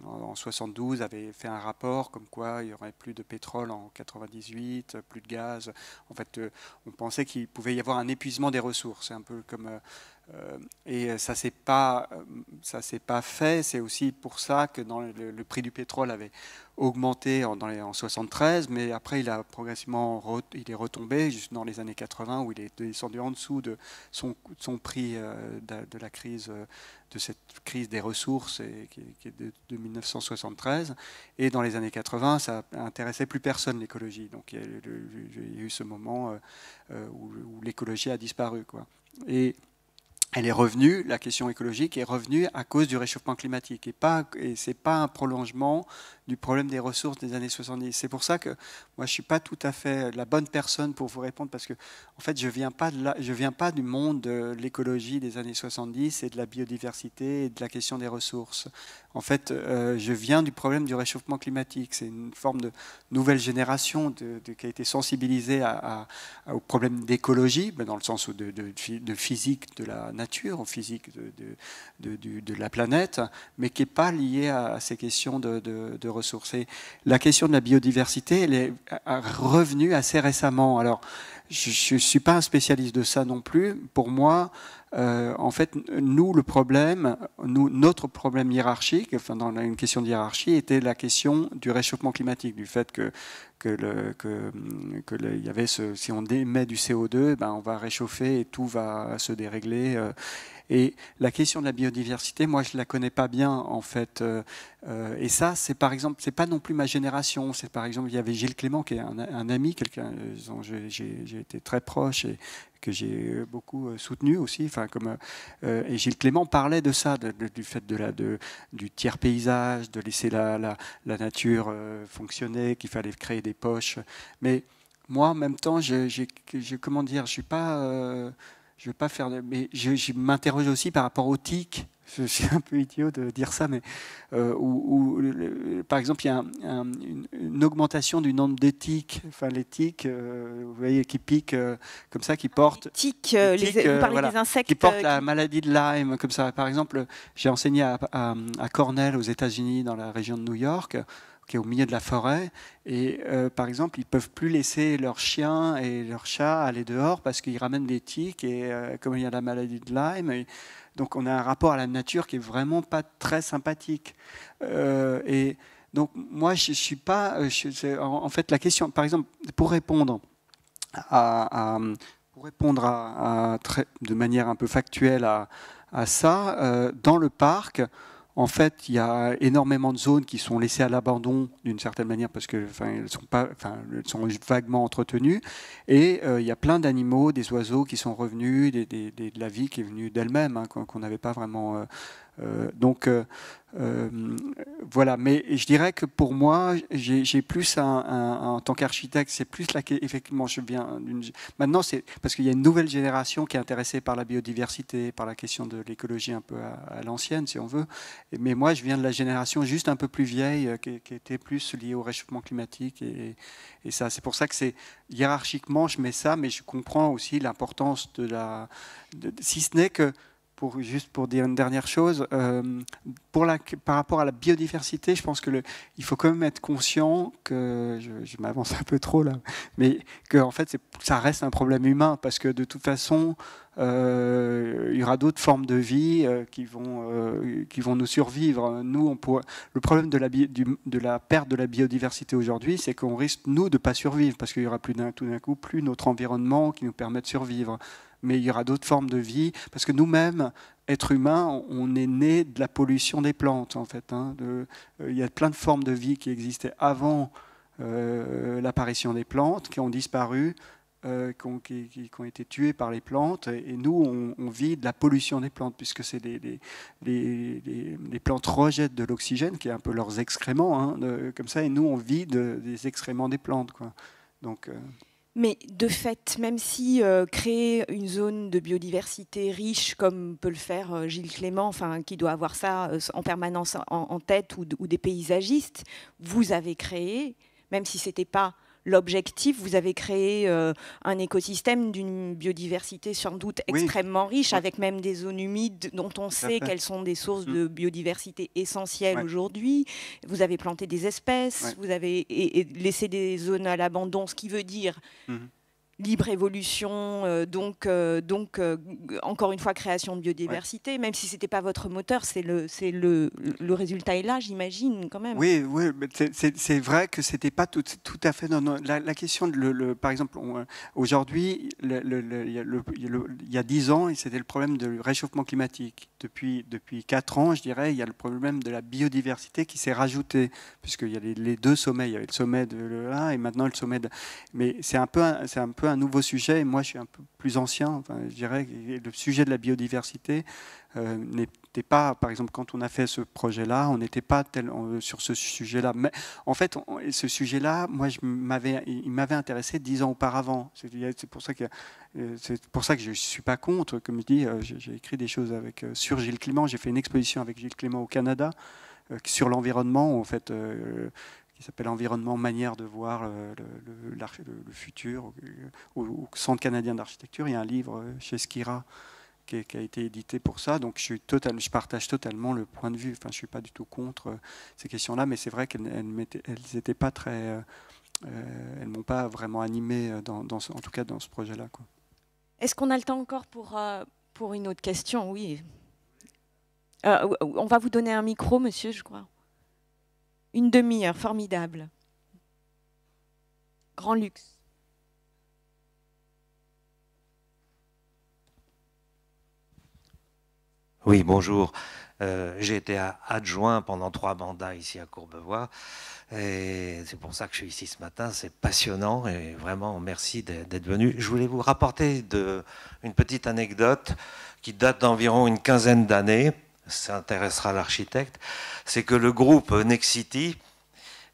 en 72, avait fait un rapport comme quoi il y aurait plus de pétrole en 98, plus de gaz. En fait, on pensait qu'il pouvait y avoir un épuisement des ressources. C'est un peu comme et ça s'est pas fait. C'est aussi pour ça que le prix du pétrole avait augmenté en 73, mais après il a progressivement il est retombé juste dans les années 80 où il est descendu en dessous de son prix de la crise, de cette crise des ressources qui est de 1973. Et dans les années 80, ça intéressait plus personne l'écologie. Donc il y a eu ce moment où l'écologie a disparu, quoi. Et elle est revenue, la question écologique est revenue à cause du réchauffement climatique et c'est pas un prolongement du problème des ressources des années 70. C'est pour ça que moi je suis pas tout à fait la bonne personne pour vous répondre, parce que en fait je viens pas du monde de l'écologie des années 70 et de la biodiversité et de la question des ressources. En fait, je viens du problème du réchauffement climatique. C'est une forme de nouvelle génération qui a été sensibilisée au problème d'écologie, dans le sens de physique de la nature, au physique de la planète, mais qui n'est pas liée à ces questions de ressources. Et la question de la biodiversité, elle est revenue assez récemment. Alors, je ne suis pas un spécialiste de ça non plus. Pour moi, en fait, notre problème hiérarchique, enfin dans une question de hiérarchie, était la question du réchauffement climatique, du fait il y avait si on émet du CO2, ben on va réchauffer et tout va se dérégler. Et la question de la biodiversité, moi, je la connais pas bien, en fait. Et ça, c'est par exemple, c'est pas non plus ma génération. C'est par exemple, il y avait Gilles Clément, qui est un ami, quelqu'un dont j'ai été très proche et que j'ai beaucoup soutenu aussi. Enfin, et Gilles Clément parlait de ça, du fait du tiers paysage, de laisser la nature fonctionner, qu'il fallait créer des poches. Mais moi, en même temps, comment dire, je suis pas je ne veux pas faire mais je m'interroge aussi par rapport aux tiques. Je suis un peu idiot de dire ça, mais par exemple, il y a une augmentation du nombre de tiques. Enfin, les tiques, vous voyez, qui piquent comme ça, qui portent... Les tiques, vous parlez des insectes... Qui portent la maladie de Lyme, comme ça. Par exemple, j'ai enseigné à Cornell, aux États-Unis, dans la région de New York, qui est au milieu de la forêt, et par exemple, ils ne peuvent plus laisser leurs chiens et leurs chats aller dehors parce qu'ils ramènent des tiques, et comme il y a la maladie de Lyme, donc on a un rapport à la nature qui est vraiment pas très sympathique. Et donc moi, je suis pas... en fait, la question, par exemple, pour répondre de manière un peu factuelle à ça, dans le parc, en fait, il y a énormément de zones qui sont laissées à l'abandon d'une certaine manière parce que, elles sont vaguement entretenues, et il y a plein d'animaux, des oiseaux qui sont revenus, de la vie qui est venue d'elle-même, hein, qu'on n'avait pas vraiment. Donc, Voilà, mais je dirais que pour moi, j'ai plus en tant qu'architecte, c'est plus là qu'effectivement je viens maintenant, c'est parce qu'il y a une nouvelle génération qui est intéressée par la biodiversité, par la question de l'écologie un peu à l'ancienne, si on veut. Mais moi, je viens de la génération juste un peu plus vieille, qui était plus liée au réchauffement climatique et ça. C'est pour ça que c'est hiérarchiquement, je mets ça, mais je comprends aussi l'importance si ce n'est que juste pour dire une dernière chose, par rapport à la biodiversité, je pense que il faut quand même être conscient que, je m'avance un peu trop là, mais que en fait ça reste un problème humain parce que de toute façon, il y aura d'autres formes de vie qui vont nous survivre. Nous, le problème de la perte de la biodiversité aujourd'hui, c'est qu'on risque nous de pas survivre parce qu'il y aura tout d'un coup plus notre environnement qui nous permet de survivre. Mais il y aura d'autres formes de vie, parce que nous-mêmes, êtres humains, on est nés de la pollution des plantes, en fait. Il y a plein de formes de vie qui existaient avant l'apparition des plantes, qui ont disparu, qui ont été tuées par les plantes, et nous, on vit de la pollution des plantes, puisque c'est les plantes rejettent de l'oxygène, qui est un peu leurs excréments, comme ça, et nous, on vit des excréments des plantes, quoi. Donc... Mais de fait, même si créer une zone de biodiversité riche, comme peut le faire Gilles Clément, qui doit avoir ça en permanence en tête, ou des paysagistes, vous avez créé, même si ce n'était pas l'objectif, vous avez créé un écosystème d'une biodiversité sans doute extrêmement riche, avec même des zones humides dont on sait qu'elles sont des sources de biodiversité essentielles aujourd'hui. Vous avez planté des espèces, vous avez laissé des zones à l'abandon, ce qui veut dire libre évolution, donc encore une fois création de biodiversité, même si ce n'était pas votre moteur, le résultat est là, j'imagine, quand même. Oui, mais c'est vrai que ce n'était pas tout à fait... Non, la question, par exemple, aujourd'hui, il y a 10 ans, c'était le problème du réchauffement climatique. Depuis 4 ans, je dirais, il y a le problème de la biodiversité qui s'est rajouté, puisqu'il y a les deux sommets. Il y avait le sommet de là et maintenant le sommet de... Mais c'est un peu un nouveau sujet, et moi je suis un peu plus ancien, je dirais que le sujet de la biodiversité n'était pas, par exemple quand on a fait ce projet-là, on n'était pas sur ce sujet-là. Mais en fait, ce sujet-là, moi il m'avait intéressé 10 ans auparavant. C'est pour ça que je ne suis pas contre, comme je dis, j'ai écrit des choses sur Gilles Clément, j'ai fait une exposition avec Gilles Clément au Canada sur l'environnement, en fait, qui s'appelle Environnement, manière de voir le futur, au Centre canadien d'architecture. Il y a un livre chez Skira qui a été édité pour ça. Donc je partage totalement le point de vue. Enfin, je ne suis pas du tout contre ces questions-là, mais c'est vrai qu'elles n'étaient pas très... elles ne m'ont pas vraiment animé, en tout cas dans ce projet-là, quoi. Est-ce qu'on a le temps encore pour une autre question? Oui. On va vous donner un micro, monsieur, je crois. Une demi-heure, formidable. Grand luxe. Oui, bonjour. J'ai été adjoint pendant 3 mandats ici à Courbevoie. Et c'est pour ça que je suis ici ce matin. C'est passionnant et vraiment merci d'être venu. Je voulais vous rapporter une petite anecdote qui date d'environ une quinzaine d'années. Ça intéressera l'architecte. C'est que le groupe Nexity,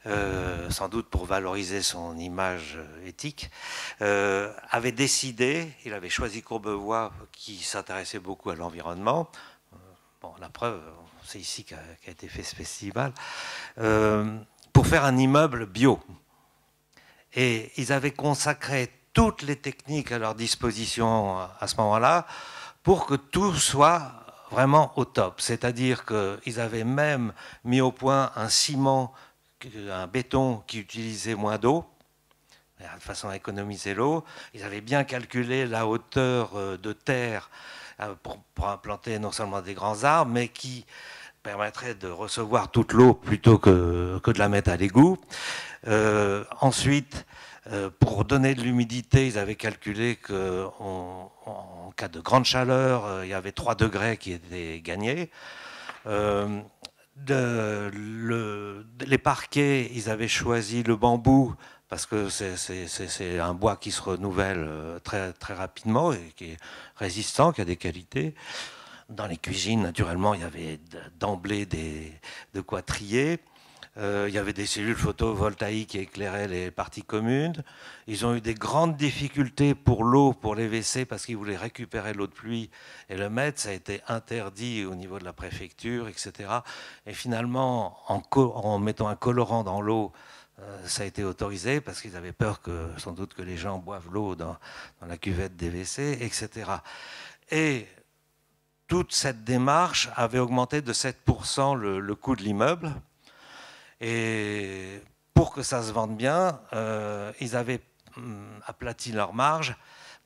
sans doute pour valoriser son image éthique, avait décidé, il avait choisi Courbevoie qui s'intéressait beaucoup à l'environnement. Bon, la preuve, c'est ici qu'a été fait ce festival, pour faire un immeuble bio. Et ils avaient consacré toutes les techniques à leur disposition à ce moment-là pour que tout soit vraiment au top. C'est-à-dire qu'ils avaient même mis au point un ciment, un béton qui utilisait moins d'eau, de façon à économiser l'eau. Ils avaient bien calculé la hauteur de terre pour implanter non seulement des grands arbres, mais qui permettrait de recevoir toute l'eau plutôt que de la mettre à l'égout. Ensuite, pour donner de l'humidité, ils avaient calculé qu'en cas de grande chaleur, il y avait 3 degrés qui étaient gagnés. Les parquets, ils avaient choisi le bambou parce que c'est un bois qui se renouvelle très, très rapidement et qui est résistant, qui a des qualités. dans les cuisines, naturellement, il y avait d'emblée de quoi trier. Il y avait des cellules photovoltaïques qui éclairaient les parties communes. Ils ont eu des grandes difficultés pour l'eau, pour les WC, parce qu'ils voulaient récupérer l'eau de pluie et le mettre. Ça a été interdit au niveau de la préfecture, etc. Et finalement, en mettant un colorant dans l'eau, ça a été autorisé parce qu'ils avaient peur sans doute que les gens boivent l'eau dans la cuvette des WC, etc. Et toute cette démarche avait augmenté de 7% le coût de l'immeuble. Et pour que ça se vende bien, ils avaient aplati leur marge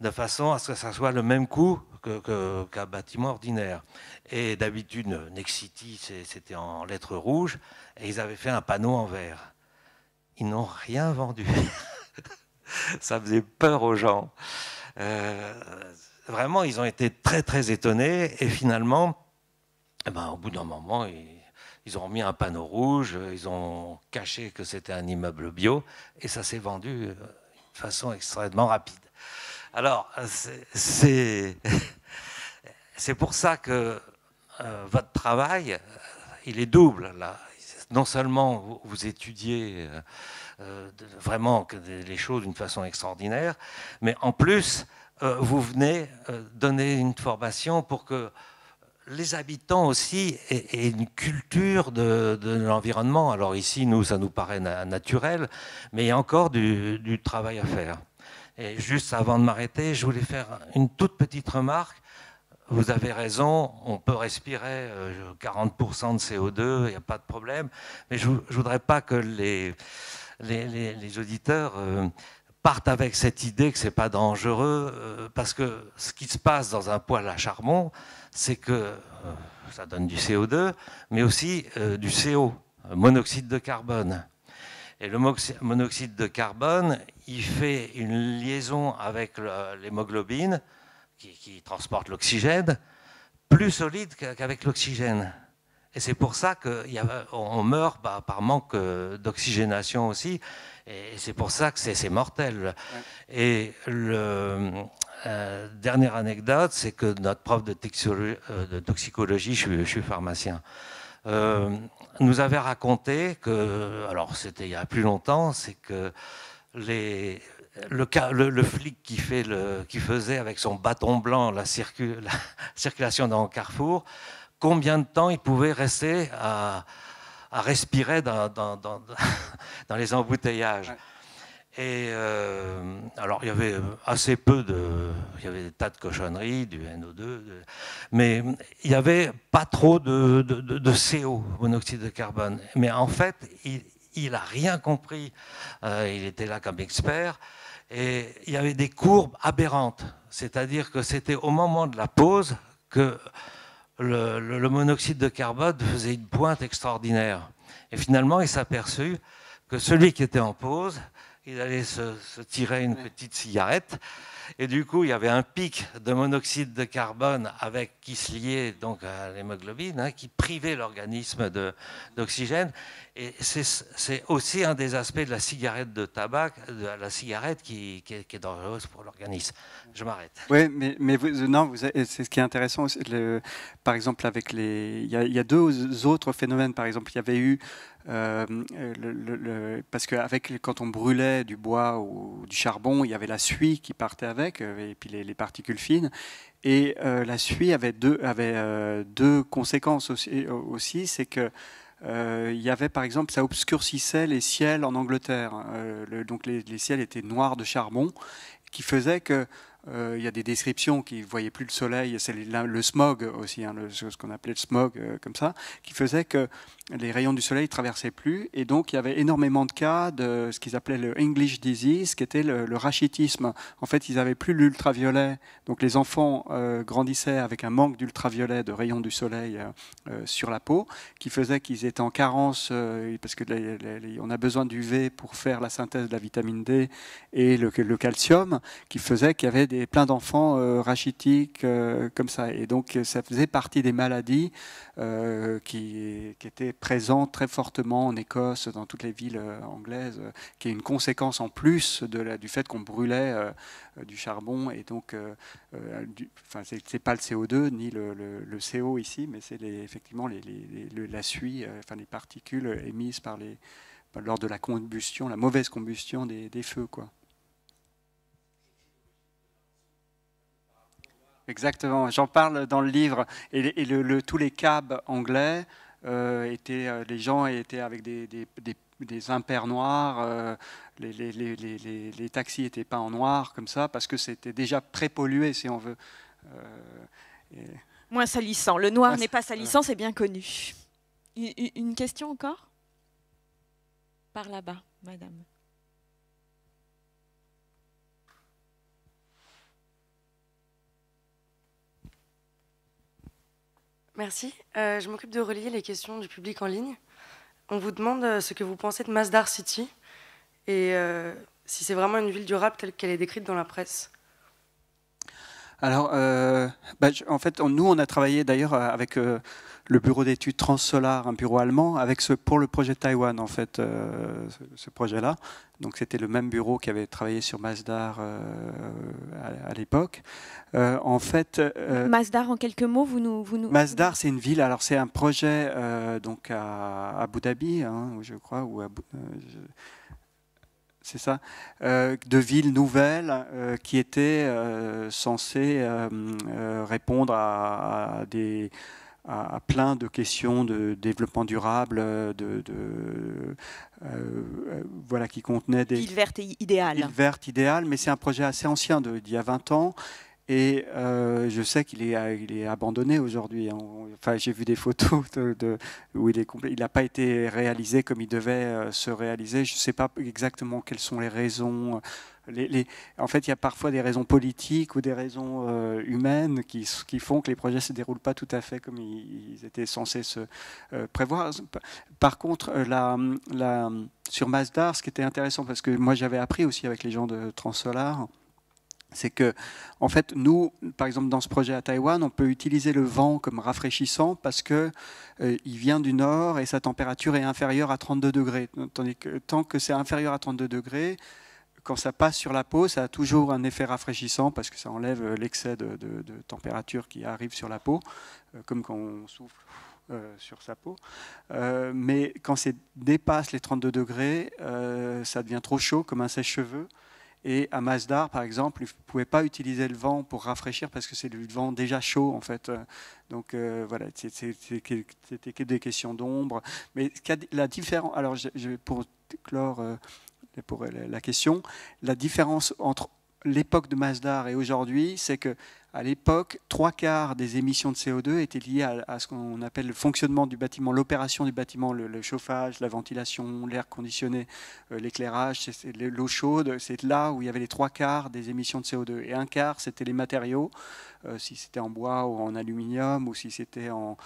de façon à ce que ça soit le même coût qu'un bâtiment ordinaire. Et d'habitude, Nexity, c'était en lettres rouges, et ils avaient fait un panneau en vert. Ils n'ont rien vendu. Ça faisait peur aux gens. Vraiment, ils ont été très, très étonnés, et finalement, au bout d'un moment, ils ont mis un panneau rouge, ils ont caché que c'était un immeuble bio, et ça s'est vendu de façon extrêmement rapide. Alors, c'est pour ça que votre travail, il est double, là. Non seulement vous étudiez vraiment les choses d'une façon extraordinaire, mais en plus, vous venez donner une formation pour que les habitants aussi aient une culture de l'environnement. Alors ici, ça nous paraît naturel, mais il y a encore du travail à faire. Et juste avant de m'arrêter, je voulais faire une toute petite remarque. Vous avez raison, on peut respirer 40% de CO2, il n'y a pas de problème, mais je ne voudrais pas que les auditeurs partent avec cette idée que ce n'est pas dangereux, parce que ce qui se passe dans un poêle à charbon, c'est que ça donne du CO2, mais aussi du CO, monoxyde de carbone. Et le monoxyde de carbone, il fait une liaison avec l'hémoglobine, qui transporte l'oxygène, plus solide qu'avec l'oxygène. Et c'est pour ça qu'on meurt par manque d'oxygénation aussi, et c'est pour ça que c'est mortel. Ouais. Et dernière anecdote, c'est que notre prof de toxicologie, je suis pharmacien, nous avait raconté que, alors c'était il y a plus longtemps, c'est que le flic qui faisait avec son bâton blanc la circulation dans le carrefour, combien de temps il pouvait rester à respirer dans les embouteillages. Ouais. Et alors il y avait assez peu il y avait des tas de cochonneries, du NO2, mais il n'y avait pas trop de CO, monoxyde de carbone. Mais en fait, il n'a rien compris. Il était là comme expert. Et il y avait des courbes aberrantes. C'est-à-dire que c'était au moment de la pause que le monoxyde de carbone faisait une pointe extraordinaire. Et finalement, il s'est aperçu que celui qui était en pause, il allait se tirer une petite cigarette. Et du coup, il y avait un pic de monoxyde de carbone qui se liait donc à l'hémoglobine, qui privait l'organisme d'oxygène. Et c'est aussi un des aspects de la cigarette de tabac, de la cigarette qui est dangereuse pour l'organisme. Je m'arrête. Oui, mais c'est ce qui est intéressant. Par exemple, il y a deux autres phénomènes. Par exemple, il y avait eu parce que quand on brûlait du bois ou du charbon, il y avait la suie qui partait avec, et puis les particules fines. Et la suie avait deux conséquences aussi, c'est que il y avait par exemple, ça obscurcissait les ciels en Angleterre. Donc les ciels étaient noirs de charbon, qui faisait que il y a des descriptions qui ne voyaient plus le soleil, c'est le smog aussi, ce qu'on appelait le smog comme ça, qui faisait que les rayons du soleil ne traversaient plus, et donc il y avait énormément de cas de ce qu'ils appelaient le English disease, qui était le rachitisme. En fait, ils n'avaient plus l'ultraviolet, donc les enfants grandissaient avec un manque d'ultraviolet, de rayons du soleil sur la peau, qui faisait qu'ils étaient en carence, parce que on a besoin d'UV pour faire la synthèse de la vitamine D et le calcium, qui faisait qu'il y avait plein d'enfants rachitiques comme ça. Et donc ça faisait partie des maladies qui étaient présentes très fortement en Écosse, dans toutes les villes anglaises, qui est une conséquence en plus du fait qu'on brûlait du charbon. Et donc, c'est pas le CO2 ni le CO ici, mais c'est effectivement la suie, les particules émises lors de la combustion, la mauvaise combustion des feux, quoi. Exactement, j'en parle dans le livre. Et tous les cabs anglais, les gens étaient avec des impairs noirs, les taxis n'étaient pas en noir, comme ça, parce que c'était déjà pré-pollué, si on veut. Moins salissant. Le noir n'est pas salissant, c'est bien connu. Une question encore ? Par là-bas, madame. Merci. Je m'occupe de relayer les questions du public en ligne. On vous demande ce que vous pensez de Masdar City et si c'est vraiment une ville durable telle qu'elle est décrite dans la presse. Alors, en fait, nous, on a travaillé d'ailleurs avec le bureau d'études Transsolar, un bureau allemand, pour le projet de Taïwan, en fait, ce projet-là. Donc, c'était le même bureau qui avait travaillé sur Masdar à l'époque. En fait, Masdar, en quelques mots, vous nous... Masdar, c'est une ville. Alors, c'est un projet donc à Abu Dhabi, je crois, ou c'est ça, de villes nouvelles qui étaient censées répondre à plein de questions de développement durable, voilà, qui contenaient des... Ville verte idéale. Ville verte idéale, mais c'est un projet assez ancien, d'il y a 20 ans. Et je sais qu'il est abandonné aujourd'hui. Enfin, j'ai vu des photos où il n'a pas été réalisé comme il devait se réaliser. Je ne sais pas exactement quelles sont les raisons. En fait, il y a parfois des raisons politiques ou des raisons humaines qui font que les projets ne se déroulent pas tout à fait comme ils étaient censés se prévoir. Par contre, sur Masdar, ce qui était intéressant, parce que moi j'avais appris aussi avec les gens de Transsolar, c'est que, en fait, nous, par exemple, dans ce projet à Taïwan, on peut utiliser le vent comme rafraîchissant parce que il vient du nord et sa température est inférieure à 32 degrés. Tandis que tant que c'est inférieur à 32 degrés, quand ça passe sur la peau, ça a toujours un effet rafraîchissant parce que ça enlève l'excès de température qui arrive sur la peau, comme quand on souffle sur sa peau. Mais quand ça dépasse les 32 degrés, ça devient trop chaud, comme un sèche-cheveux. Et à Masdar, par exemple, vous ne pouvez pas utiliser le vent pour rafraîchir parce que c'est du vent déjà chaud, en fait. Donc, voilà, c'était que des questions d'ombre. Mais la différence, alors, pour clore pour la question, la différence entre l'époque de Masdar et aujourd'hui, c'est que à l'époque, 3/4 des émissions de CO2 étaient liées à ce qu'on appelle le fonctionnement du bâtiment, l'opération du bâtiment, le chauffage, la ventilation, l'air conditionné, l'éclairage, l'eau chaude. C'est là où il y avait les 3/4 des émissions de CO2. Et 1/4, c'était les matériaux, si c'était en bois ou en aluminium, ou si c'était en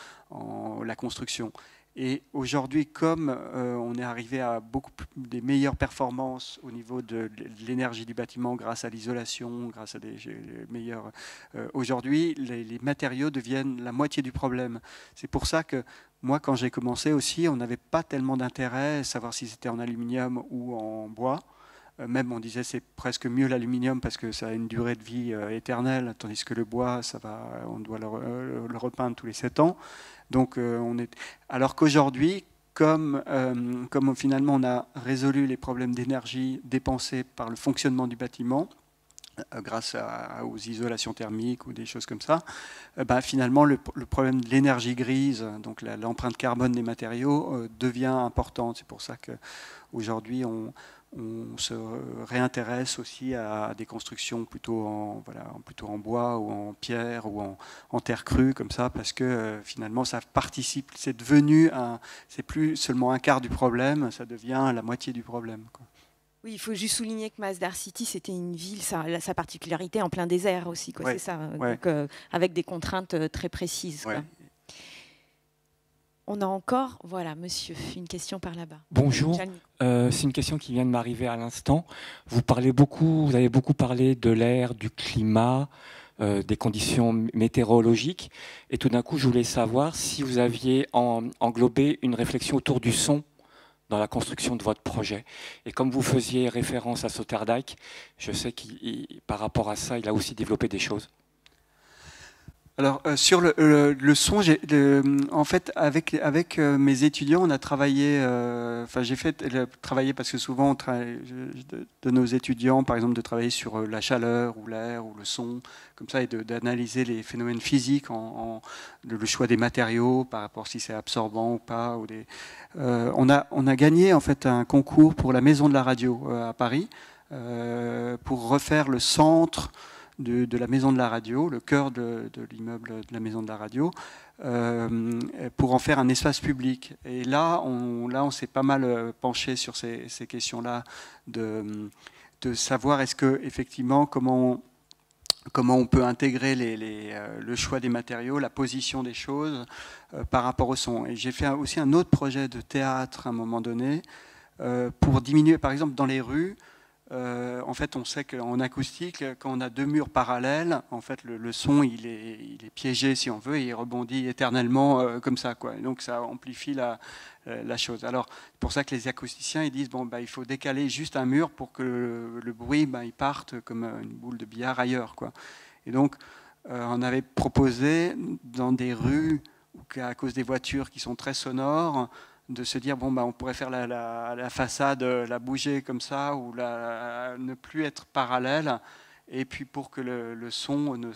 la construction. Et aujourd'hui, comme on est arrivé à beaucoup des meilleures performances au niveau de l'énergie du bâtiment grâce à l'isolation, grâce à des meilleurs... aujourd'hui, les matériaux deviennent la moitié du problème. C'est pour ça que moi, quand j'ai commencé aussi, on n'avait pas tellement d'intérêt à savoir si c'était en aluminium ou en bois. Même on disait c'est presque mieux l'aluminium parce que ça a une durée de vie éternelle, tandis que le bois, on doit le repeindre tous les 7 ans. Donc, alors qu'aujourd'hui, comme finalement on a résolu les problèmes d'énergie dépensés par le fonctionnement du bâtiment, grâce aux isolations thermiques ou des choses comme ça, finalement le problème de l'énergie grise, donc l'empreinte carbone des matériaux, devient importante. C'est pour ça qu'aujourd'hui on se réintéresse aussi à des constructions plutôt en bois ou en pierre ou en terre crue, comme ça, parce que finalement ça participe, c'est plus seulement 1/4 du problème, ça devient la moitié du problème, quoi. Oui, il faut juste souligner que Masdar City, c'était une ville, sa particularité en plein désert aussi, quoi. Ouais, c'est ça, ouais. donc, avec des contraintes très précises. Ouais. Quoi. On a encore, voilà, monsieur, une question par là-bas. Bonjour, c'est une question qui vient de m'arriver à l'instant. Vous avez beaucoup parlé de l'air, du climat, des conditions météorologiques. Et tout d'un coup, je voulais savoir si vous aviez englobé une réflexion autour du son dans la construction de votre projet. Et comme vous faisiez référence à Sloterdijk, je sais qu'il, par rapport à ça, il a aussi développé des choses. Alors sur le son, en fait avec mes étudiants, on a travaillé. Enfin, j'ai travailler parce que souvent de nos étudiants, par exemple, de travailler sur la chaleur ou l'air ou le son, comme ça, et d'analyser les phénomènes physiques, le choix des matériaux par rapport si c'est absorbant ou pas. On a gagné en fait un concours pour la Maison de la Radio à Paris pour refaire le centre de la Maison de la Radio, le cœur de l'immeuble de la Maison de la Radio, pour en faire un espace public. Et là, on s'est pas mal penché sur ces questions-là, de savoir est-ce que effectivement comment on peut intégrer le choix des matériaux, la position des choses par rapport au son. Et j'ai fait aussi un autre projet de théâtre à un moment donné pour diminuer, par exemple, dans les rues. En fait, on sait qu'en acoustique, quand on a deux murs parallèles, en fait, le son il est piégé, si on veut, et il rebondit éternellement comme ça, quoi. Et donc, ça amplifie la chose. Alors, c'est pour ça que les acousticiens ils disent il faut décaler juste un mur pour que le bruit il parte comme une boule de billard ailleurs, quoi. Et donc, on avait proposé dans des rues à cause des voitures qui sont très sonores, de se dire on pourrait faire la façade, la bouger comme ça, ou ne plus être parallèle, et puis pour que le son ne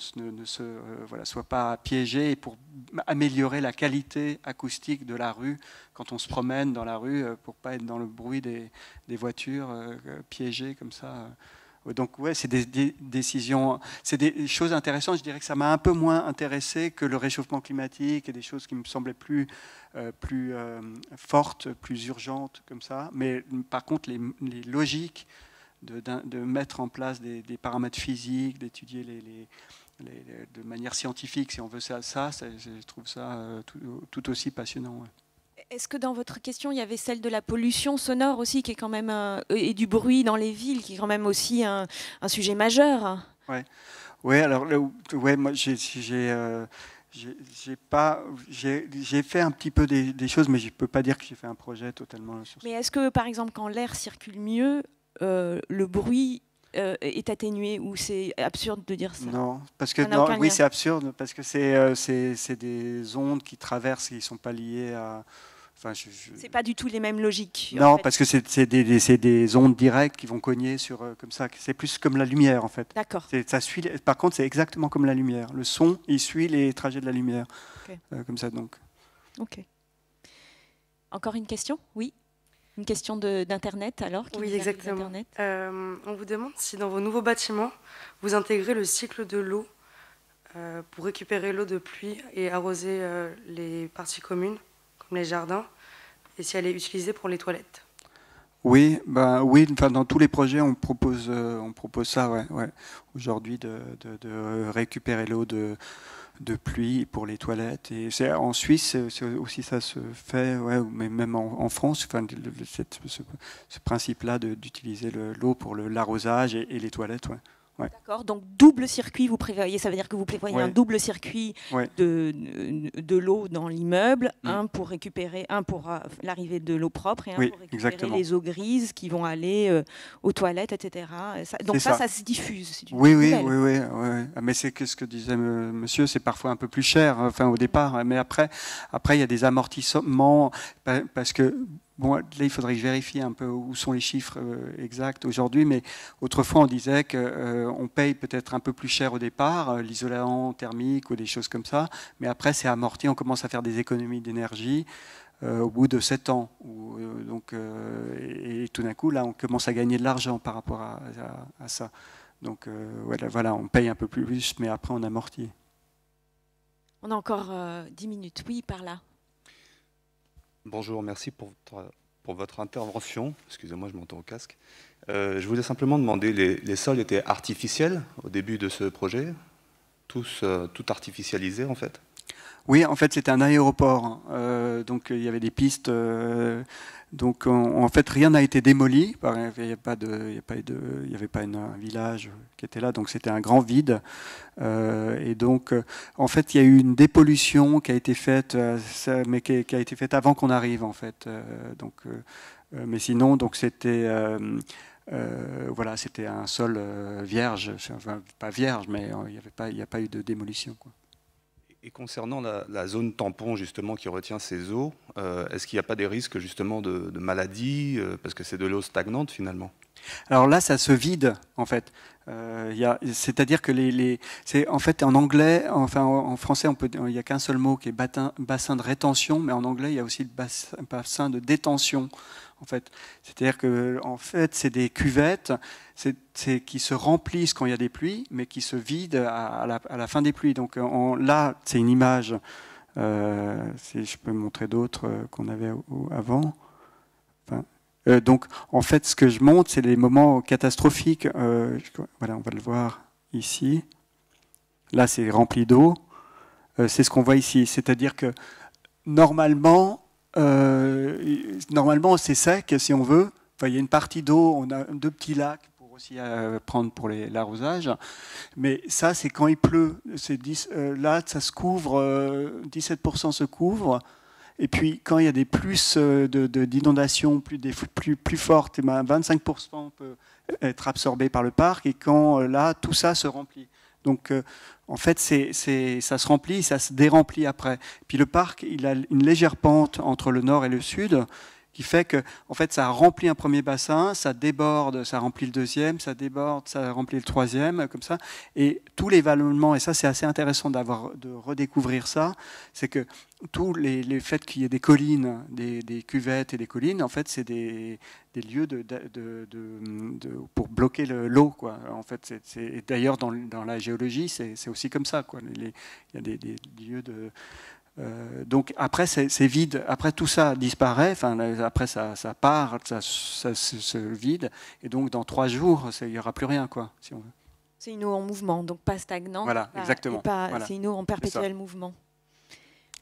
soit pas piégé, et pour améliorer la qualité acoustique de la rue quand on se promène dans la rue, pour pas être dans le bruit des voitures piégées comme ça. Donc ouais, c'est des décisions, c'est des choses intéressantes. Je dirais que ça m'a un peu moins intéressé que le réchauffement climatique et des choses qui me semblaient plus fortes, plus urgentes comme ça. Mais par contre, les logiques de mettre en place des paramètres physiques, d'étudier de manière scientifique, si on veut ça je trouve ça tout aussi passionnant. Ouais. Est-ce que dans votre question, il y avait celle de la pollution sonore aussi, qui est quand même et du bruit dans les villes, qui est quand même aussi un sujet majeur? Ouais, alors moi j'ai fait un petit peu des choses, mais je peux pas dire que j'ai fait un projet totalement sur ça. Mais est-ce que, par exemple, quand l'air circule mieux, le bruit est atténué, ou c'est absurde de dire ça? Non, parce que c'est absurde, parce que c'est des ondes qui traversent, qui ne sont pas liées à. Enfin, c'est pas du tout les mêmes logiques. Non, parce que c'est des ondes directes qui vont cogner sur comme ça. C'est plus comme la lumière en fait. D'accord. Ça suit. Par contre, c'est exactement comme la lumière. Le son, il suit les trajets de la lumière. Okay. Comme ça donc. Ok. Encore une question? Oui. Une question d'internet alors? Oui, exactement. On vous demande si dans vos nouveaux bâtiments, vous intégrez le cycle de l'eau pour récupérer l'eau de pluie et arroser les parties communes, comme les jardins, et si elle est utilisée pour les toilettes. Oui, oui. Enfin, dans tous les projets, on propose ça, ouais. Aujourd'hui, de récupérer l'eau de pluie pour les toilettes. Et en Suisse, aussi ça se fait, ouais, mais même en France, enfin, ce principe-là d'utiliser l'eau pour l'arrosage et les toilettes, ouais. Ouais. D'accord, donc double circuit, vous prévoyez, ça veut dire que vous prévoyez un double circuit de l'eau dans l'immeuble, un pour récupérer, un pour l'arrivée de l'eau propre, et un pour récupérer les eaux grises qui vont aller aux toilettes, etc. Donc ça se diffuse. Oui. Mais c'est ce que disait monsieur, c'est parfois un peu plus cher, enfin au départ, mais après il y a des amortissements, parce que bon, là, il faudrait que je vérifie un peu où sont les chiffres exacts aujourd'hui, mais autrefois, on disait qu'on paye peut-être un peu plus cher au départ, l'isolant thermique ou des choses comme ça, mais après, c'est amorti, on commence à faire des économies d'énergie au bout de 7 ans. Et tout d'un coup, là, on commence à gagner de l'argent par rapport à ça. Donc, voilà, on paye un peu plus, mais après, on amortit. On a encore 10 minutes. Oui, par là. Bonjour, merci pour votre intervention. Excusez-moi, je m'entends au casque. Je voulais simplement demander, les sols étaient artificiels au début de ce projet, tout artificialisé en fait? Oui, en fait, c'était un aéroport. Donc, il y avait des pistes. Donc, en fait, rien n'a été démoli. Il n'y avait pas un village qui était là. Donc, c'était un grand vide. Et donc, en fait, il y a eu une dépollution qui a été faite, mais qui a été faite avant qu'on arrive, en fait. Mais sinon, donc, c'était... voilà, c'était un sol vierge. Enfin, pas vierge, mais il n'y a pas eu de démolition, quoi. Et concernant la zone tampon justement qui retient ces eaux, est-ce qu'il n'y a pas des risques justement de maladies parce que c'est de l'eau stagnante finalement? Alors là, ça se vide en fait. C'est-à-dire que c'est en fait en anglais, enfin en français, il n'y a qu'un seul mot qui est bassin de rétention, mais en anglais, il y a aussi le bassin de détention. En fait, c'est-à-dire que en fait, c'est des cuvettes, qui se remplissent quand il y a des pluies, mais qui se vident à la fin des pluies. Donc là, c'est une image. Si je peux montrer d'autres qu'on avait avant. Enfin, donc, en fait, ce que je montre, c'est les moments catastrophiques. Voilà, on va le voir ici. Là, c'est rempli d'eau. C'est ce qu'on voit ici. C'est-à-dire que normalement, c'est sec, si on veut. Enfin, il y a une partie d'eau, on a 2 petits lacs pour aussi prendre pour l'arrosage. Mais ça, c'est quand il pleut. Là, ça se couvre, 17% se couvre. Et puis, quand il y a des plus d'inondations plus fortes, 25% peut être absorbé par le parc. Et quand là, tout ça se remplit. Donc, en fait, ça se remplit, ça se déremplit après. Puis le parc, il a une légère pente entre le nord et le sud, qui fait que, en fait, ça remplit un premier bassin, ça déborde, ça remplit le deuxième, ça déborde, ça remplit le troisième, comme ça. Et tous les vallonnements, et ça, c'est assez intéressant de redécouvrir ça, c'est que tous les faits qu'il y ait des collines, des cuvettes et des collines, en fait, c'est des lieux pour bloquer l'eau, quoi. En fait, d'ailleurs, dans la géologie, c'est aussi comme ça, quoi. Il y a des lieux de... donc après c'est vide, après tout ça disparaît, enfin, après ça part, ça se vide, et donc dans 3 jours il n'y aura plus rien, quoi, si on veut. C'est une eau en mouvement, donc pas stagnante. Voilà, exactement. Voilà. C'est une eau en perpétuel mouvement.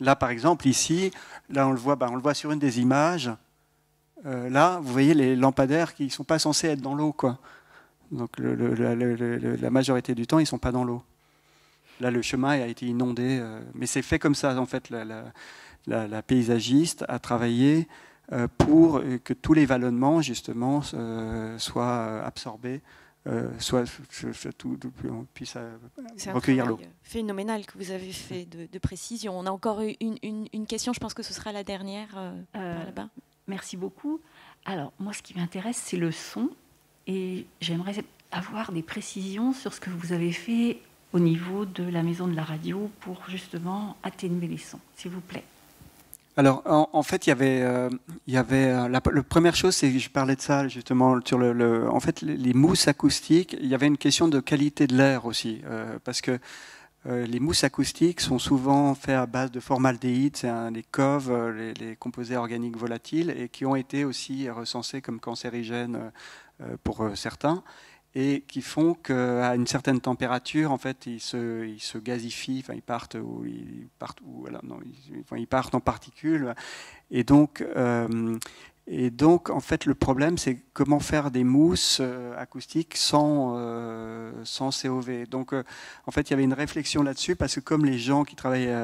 Là par exemple ici, là on le voit sur une des images. Là vous voyez les lampadaires qui ne sont pas censés être dans l'eau, quoi. Donc la majorité du temps ils ne sont pas dans l'eau. Là, le chemin a été inondé, mais c'est fait comme ça, en fait. La paysagiste a travaillé pour que tous les vallonnements, justement, soient absorbés, on puisse recueillir l'eau. C'est un travail phénoménal que vous avez fait de précision. On a encore une question, je pense que ce sera la dernière par là-bas. Merci beaucoup. Alors, moi, ce qui m'intéresse, c'est le son, et j'aimerais avoir des précisions sur ce que vous avez fait au niveau de la maison de la radio pour justement atténuer les sons, s'il vous plaît. Alors, en fait, il y avait la première chose, c'est que je parlais de ça justement sur en fait, les mousses acoustiques. Il y avait une question de qualité de l'air aussi, parce que les mousses acoustiques sont souvent faites à base de formaldéhyde, c'est les COV, les composés organiques volatiles, et qui ont été aussi recensés comme cancérigènes pour certains, et qui font qu'à une certaine température, en fait, ils se gazifient, enfin, ils partent en particules. Et donc, en fait, le problème, c'est comment faire des mousses acoustiques sans COV. Donc, en fait, il y avait une réflexion là-dessus, parce que comme les gens qui travaillent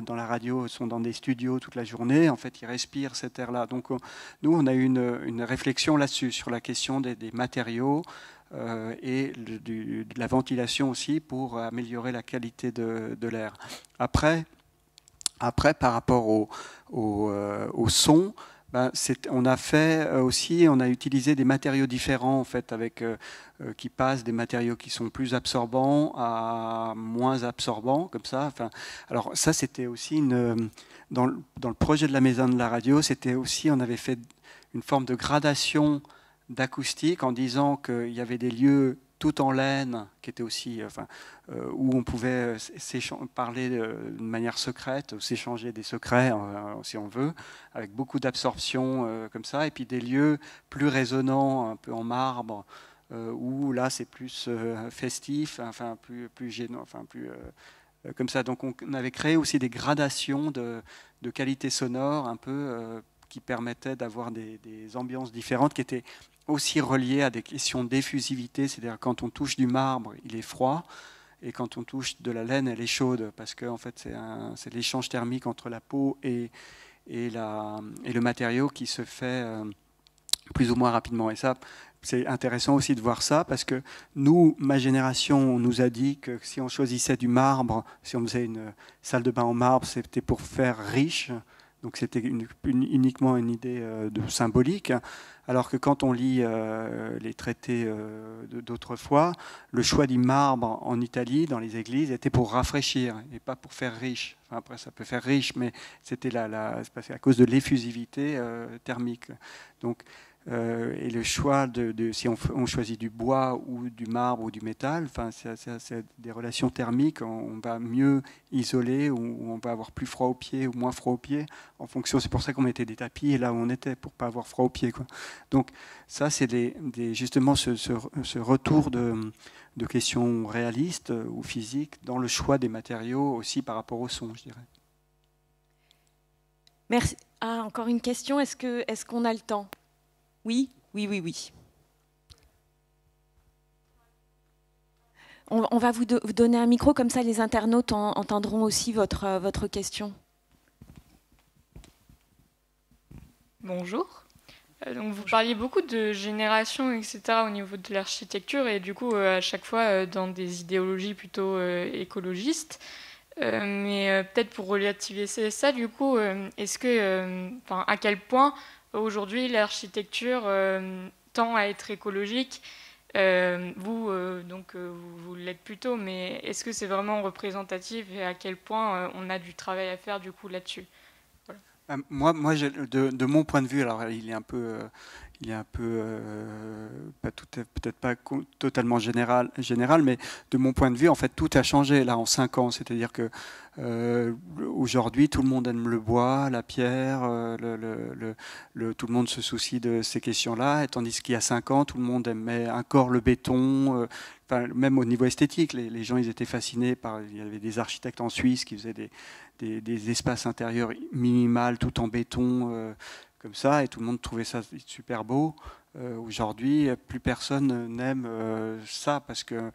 dans la radio sont dans des studios toute la journée, en fait, ils respirent cet air-là. Donc, nous, on a eu une réflexion là-dessus, sur la question des matériaux, et de la ventilation aussi pour améliorer la qualité de l'air. Après, par rapport au son, on a fait aussi, on a utilisé des matériaux différents en fait, qui passent des matériaux qui sont plus absorbants à moins absorbants, comme ça. Enfin, alors ça, c'était aussi dans le projet de la maison de la radio, c'était aussi, on avait fait une forme de gradation d'acoustique en disant qu'il y avait des lieux tout en laine qui étaient aussi, où on pouvait parler d'une manière secrète, ou s'échanger des secrets si on veut, avec beaucoup d'absorption comme ça, et puis des lieux plus résonnants, un peu en marbre, où là c'est plus festif, enfin plus gênant, enfin plus comme ça. Donc on avait créé aussi des gradations de qualité sonore un peu qui permettaient d'avoir des ambiances différentes qui étaient aussi reliées à des questions d'effusivité, c'est-à-dire quand on touche du marbre, il est froid, et quand on touche de la laine, elle est chaude, parce que en fait, c'est l'échange thermique entre la peau et le matériau qui se fait plus ou moins rapidement. Et ça, c'est intéressant aussi de voir ça, parce que nous, ma génération, on nous a dit que si on choisissait du marbre, si on faisait une salle de bain en marbre, c'était pour faire riche. Donc c'était uniquement une idée symbolique, alors que quand on lit les traités d'autrefois, le choix du marbre en Italie, dans les églises, était pour rafraîchir et pas pour faire riche. Enfin, après, ça peut faire riche, mais c'était à cause de l'effusivité thermique. Donc, et le choix si on choisit du bois ou du marbre ou du métal, enfin, c'est des relations thermiques, on va mieux isoler, ou on va avoir plus froid aux pieds ou moins froid aux pieds, en fonction. C'est pour ça qu'on mettait des tapis et là où on était, pour pas avoir froid aux pieds, quoi. Donc ça, c'est justement ce retour de questions réalistes ou physiques dans le choix des matériaux aussi par rapport au son, je dirais. Merci. Ah, encore une question, est-ce qu'on a le temps ? Oui. On va vous donner un micro, comme ça les internautes entendront aussi votre question. Bonjour. Donc vous parliez beaucoup de génération, etc. au niveau de l'architecture, et du coup à chaque fois dans des idéologies plutôt écologistes. Mais peut-être pour relativiser ça, du coup, est-ce que, à quel point aujourd'hui l'architecture tend à être écologique? Vous l'êtes plutôt, mais est-ce que c'est vraiment représentatif, et à quel point on a du travail à faire du coup là-dessus? Voilà. Moi de mon point de vue, alors il est un peu peut-être pas totalement général, mais de mon point de vue, en fait, tout a changé là en 5 ans. C'est-à-dire que aujourd'hui, tout le monde aime le bois, la pierre, tout le monde se soucie de ces questions-là, et tandis qu'il y a 5 ans, tout le monde aimait encore le béton. Même au niveau esthétique, les gens, ils étaient fascinés par. Il y avait des architectes en Suisse qui faisaient des espaces intérieurs minimales, tout en béton. Comme ça, et tout le monde trouvait ça super beau. Aujourd'hui, plus personne n'aime ça, parce que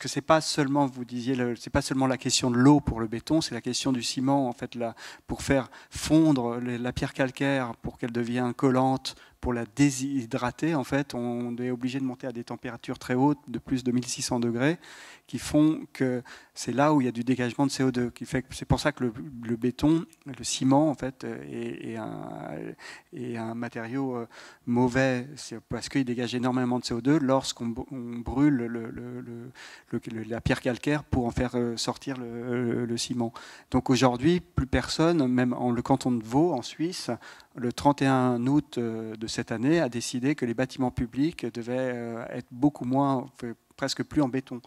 c'est pas seulement, vous disiez, c'est pas seulement la question de l'eau pour le béton, c'est la question du ciment, en fait, là, pour faire fondre la pierre calcaire, pour qu'elle devienne collante, pour la déshydrater, en fait, on est obligé de monter à des températures très hautes, de plus de 1600 degrés, qui font que c'est là où il y a du dégagement de CO2, qui fait que c'est pour ça que le béton, le ciment, en fait, est un matériau mauvais, c'est parce qu'il dégage énormément de CO2 lorsqu'on brûle la pierre calcaire pour en faire sortir le ciment. Donc aujourd'hui, plus personne, même le canton de Vaud, en Suisse, le 31 août de cette année, a décidé que les bâtiments publics devaient être beaucoup moins, presque plus en béton.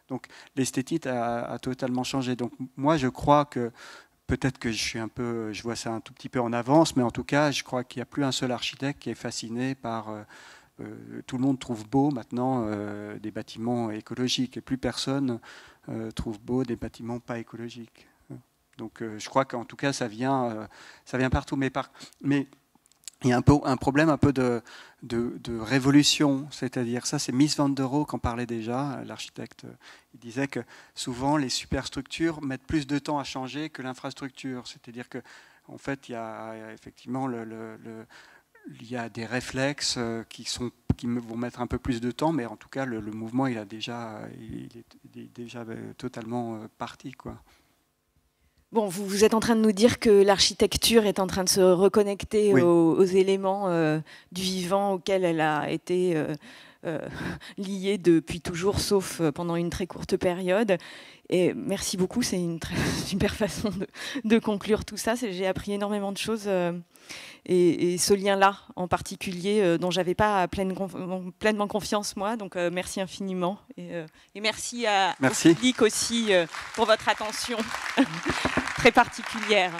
Donc l'esthétique a totalement changé. Donc moi, je crois que peut-être que je vois ça un tout petit peu en avance, mais en tout cas, je crois qu'il n'y a plus un seul architecte qui est fasciné par. Tout le monde trouve beau maintenant des bâtiments écologiques, et plus personne trouve beau des bâtiments pas écologiques. Donc je crois qu'en tout cas, ça vient partout. Mais il y a un problème un peu de révolution, c'est-à-dire ça, c'est Mies van der Rohe qui en parlait déjà, l'architecte. Il disait que souvent les superstructures mettent plus de temps à changer que l'infrastructure, c'est-à-dire que en fait, il y a effectivement il y a des réflexes qui vont mettre un peu plus de temps, mais en tout cas, le mouvement, il est déjà totalement parti, quoi. Bon, vous êtes en train de nous dire que l'architecture est en train de se reconnecter aux éléments du vivant auxquels elle a été liée depuis toujours, sauf pendant une très courte période. Et merci beaucoup, c'est une très super façon de conclure tout ça. J'ai appris énormément de choses. Et ce lien-là, en particulier, dont je n'avais pas pleinement confiance, moi. Donc, merci infiniment. Et merci au public aussi pour votre attention très particulière.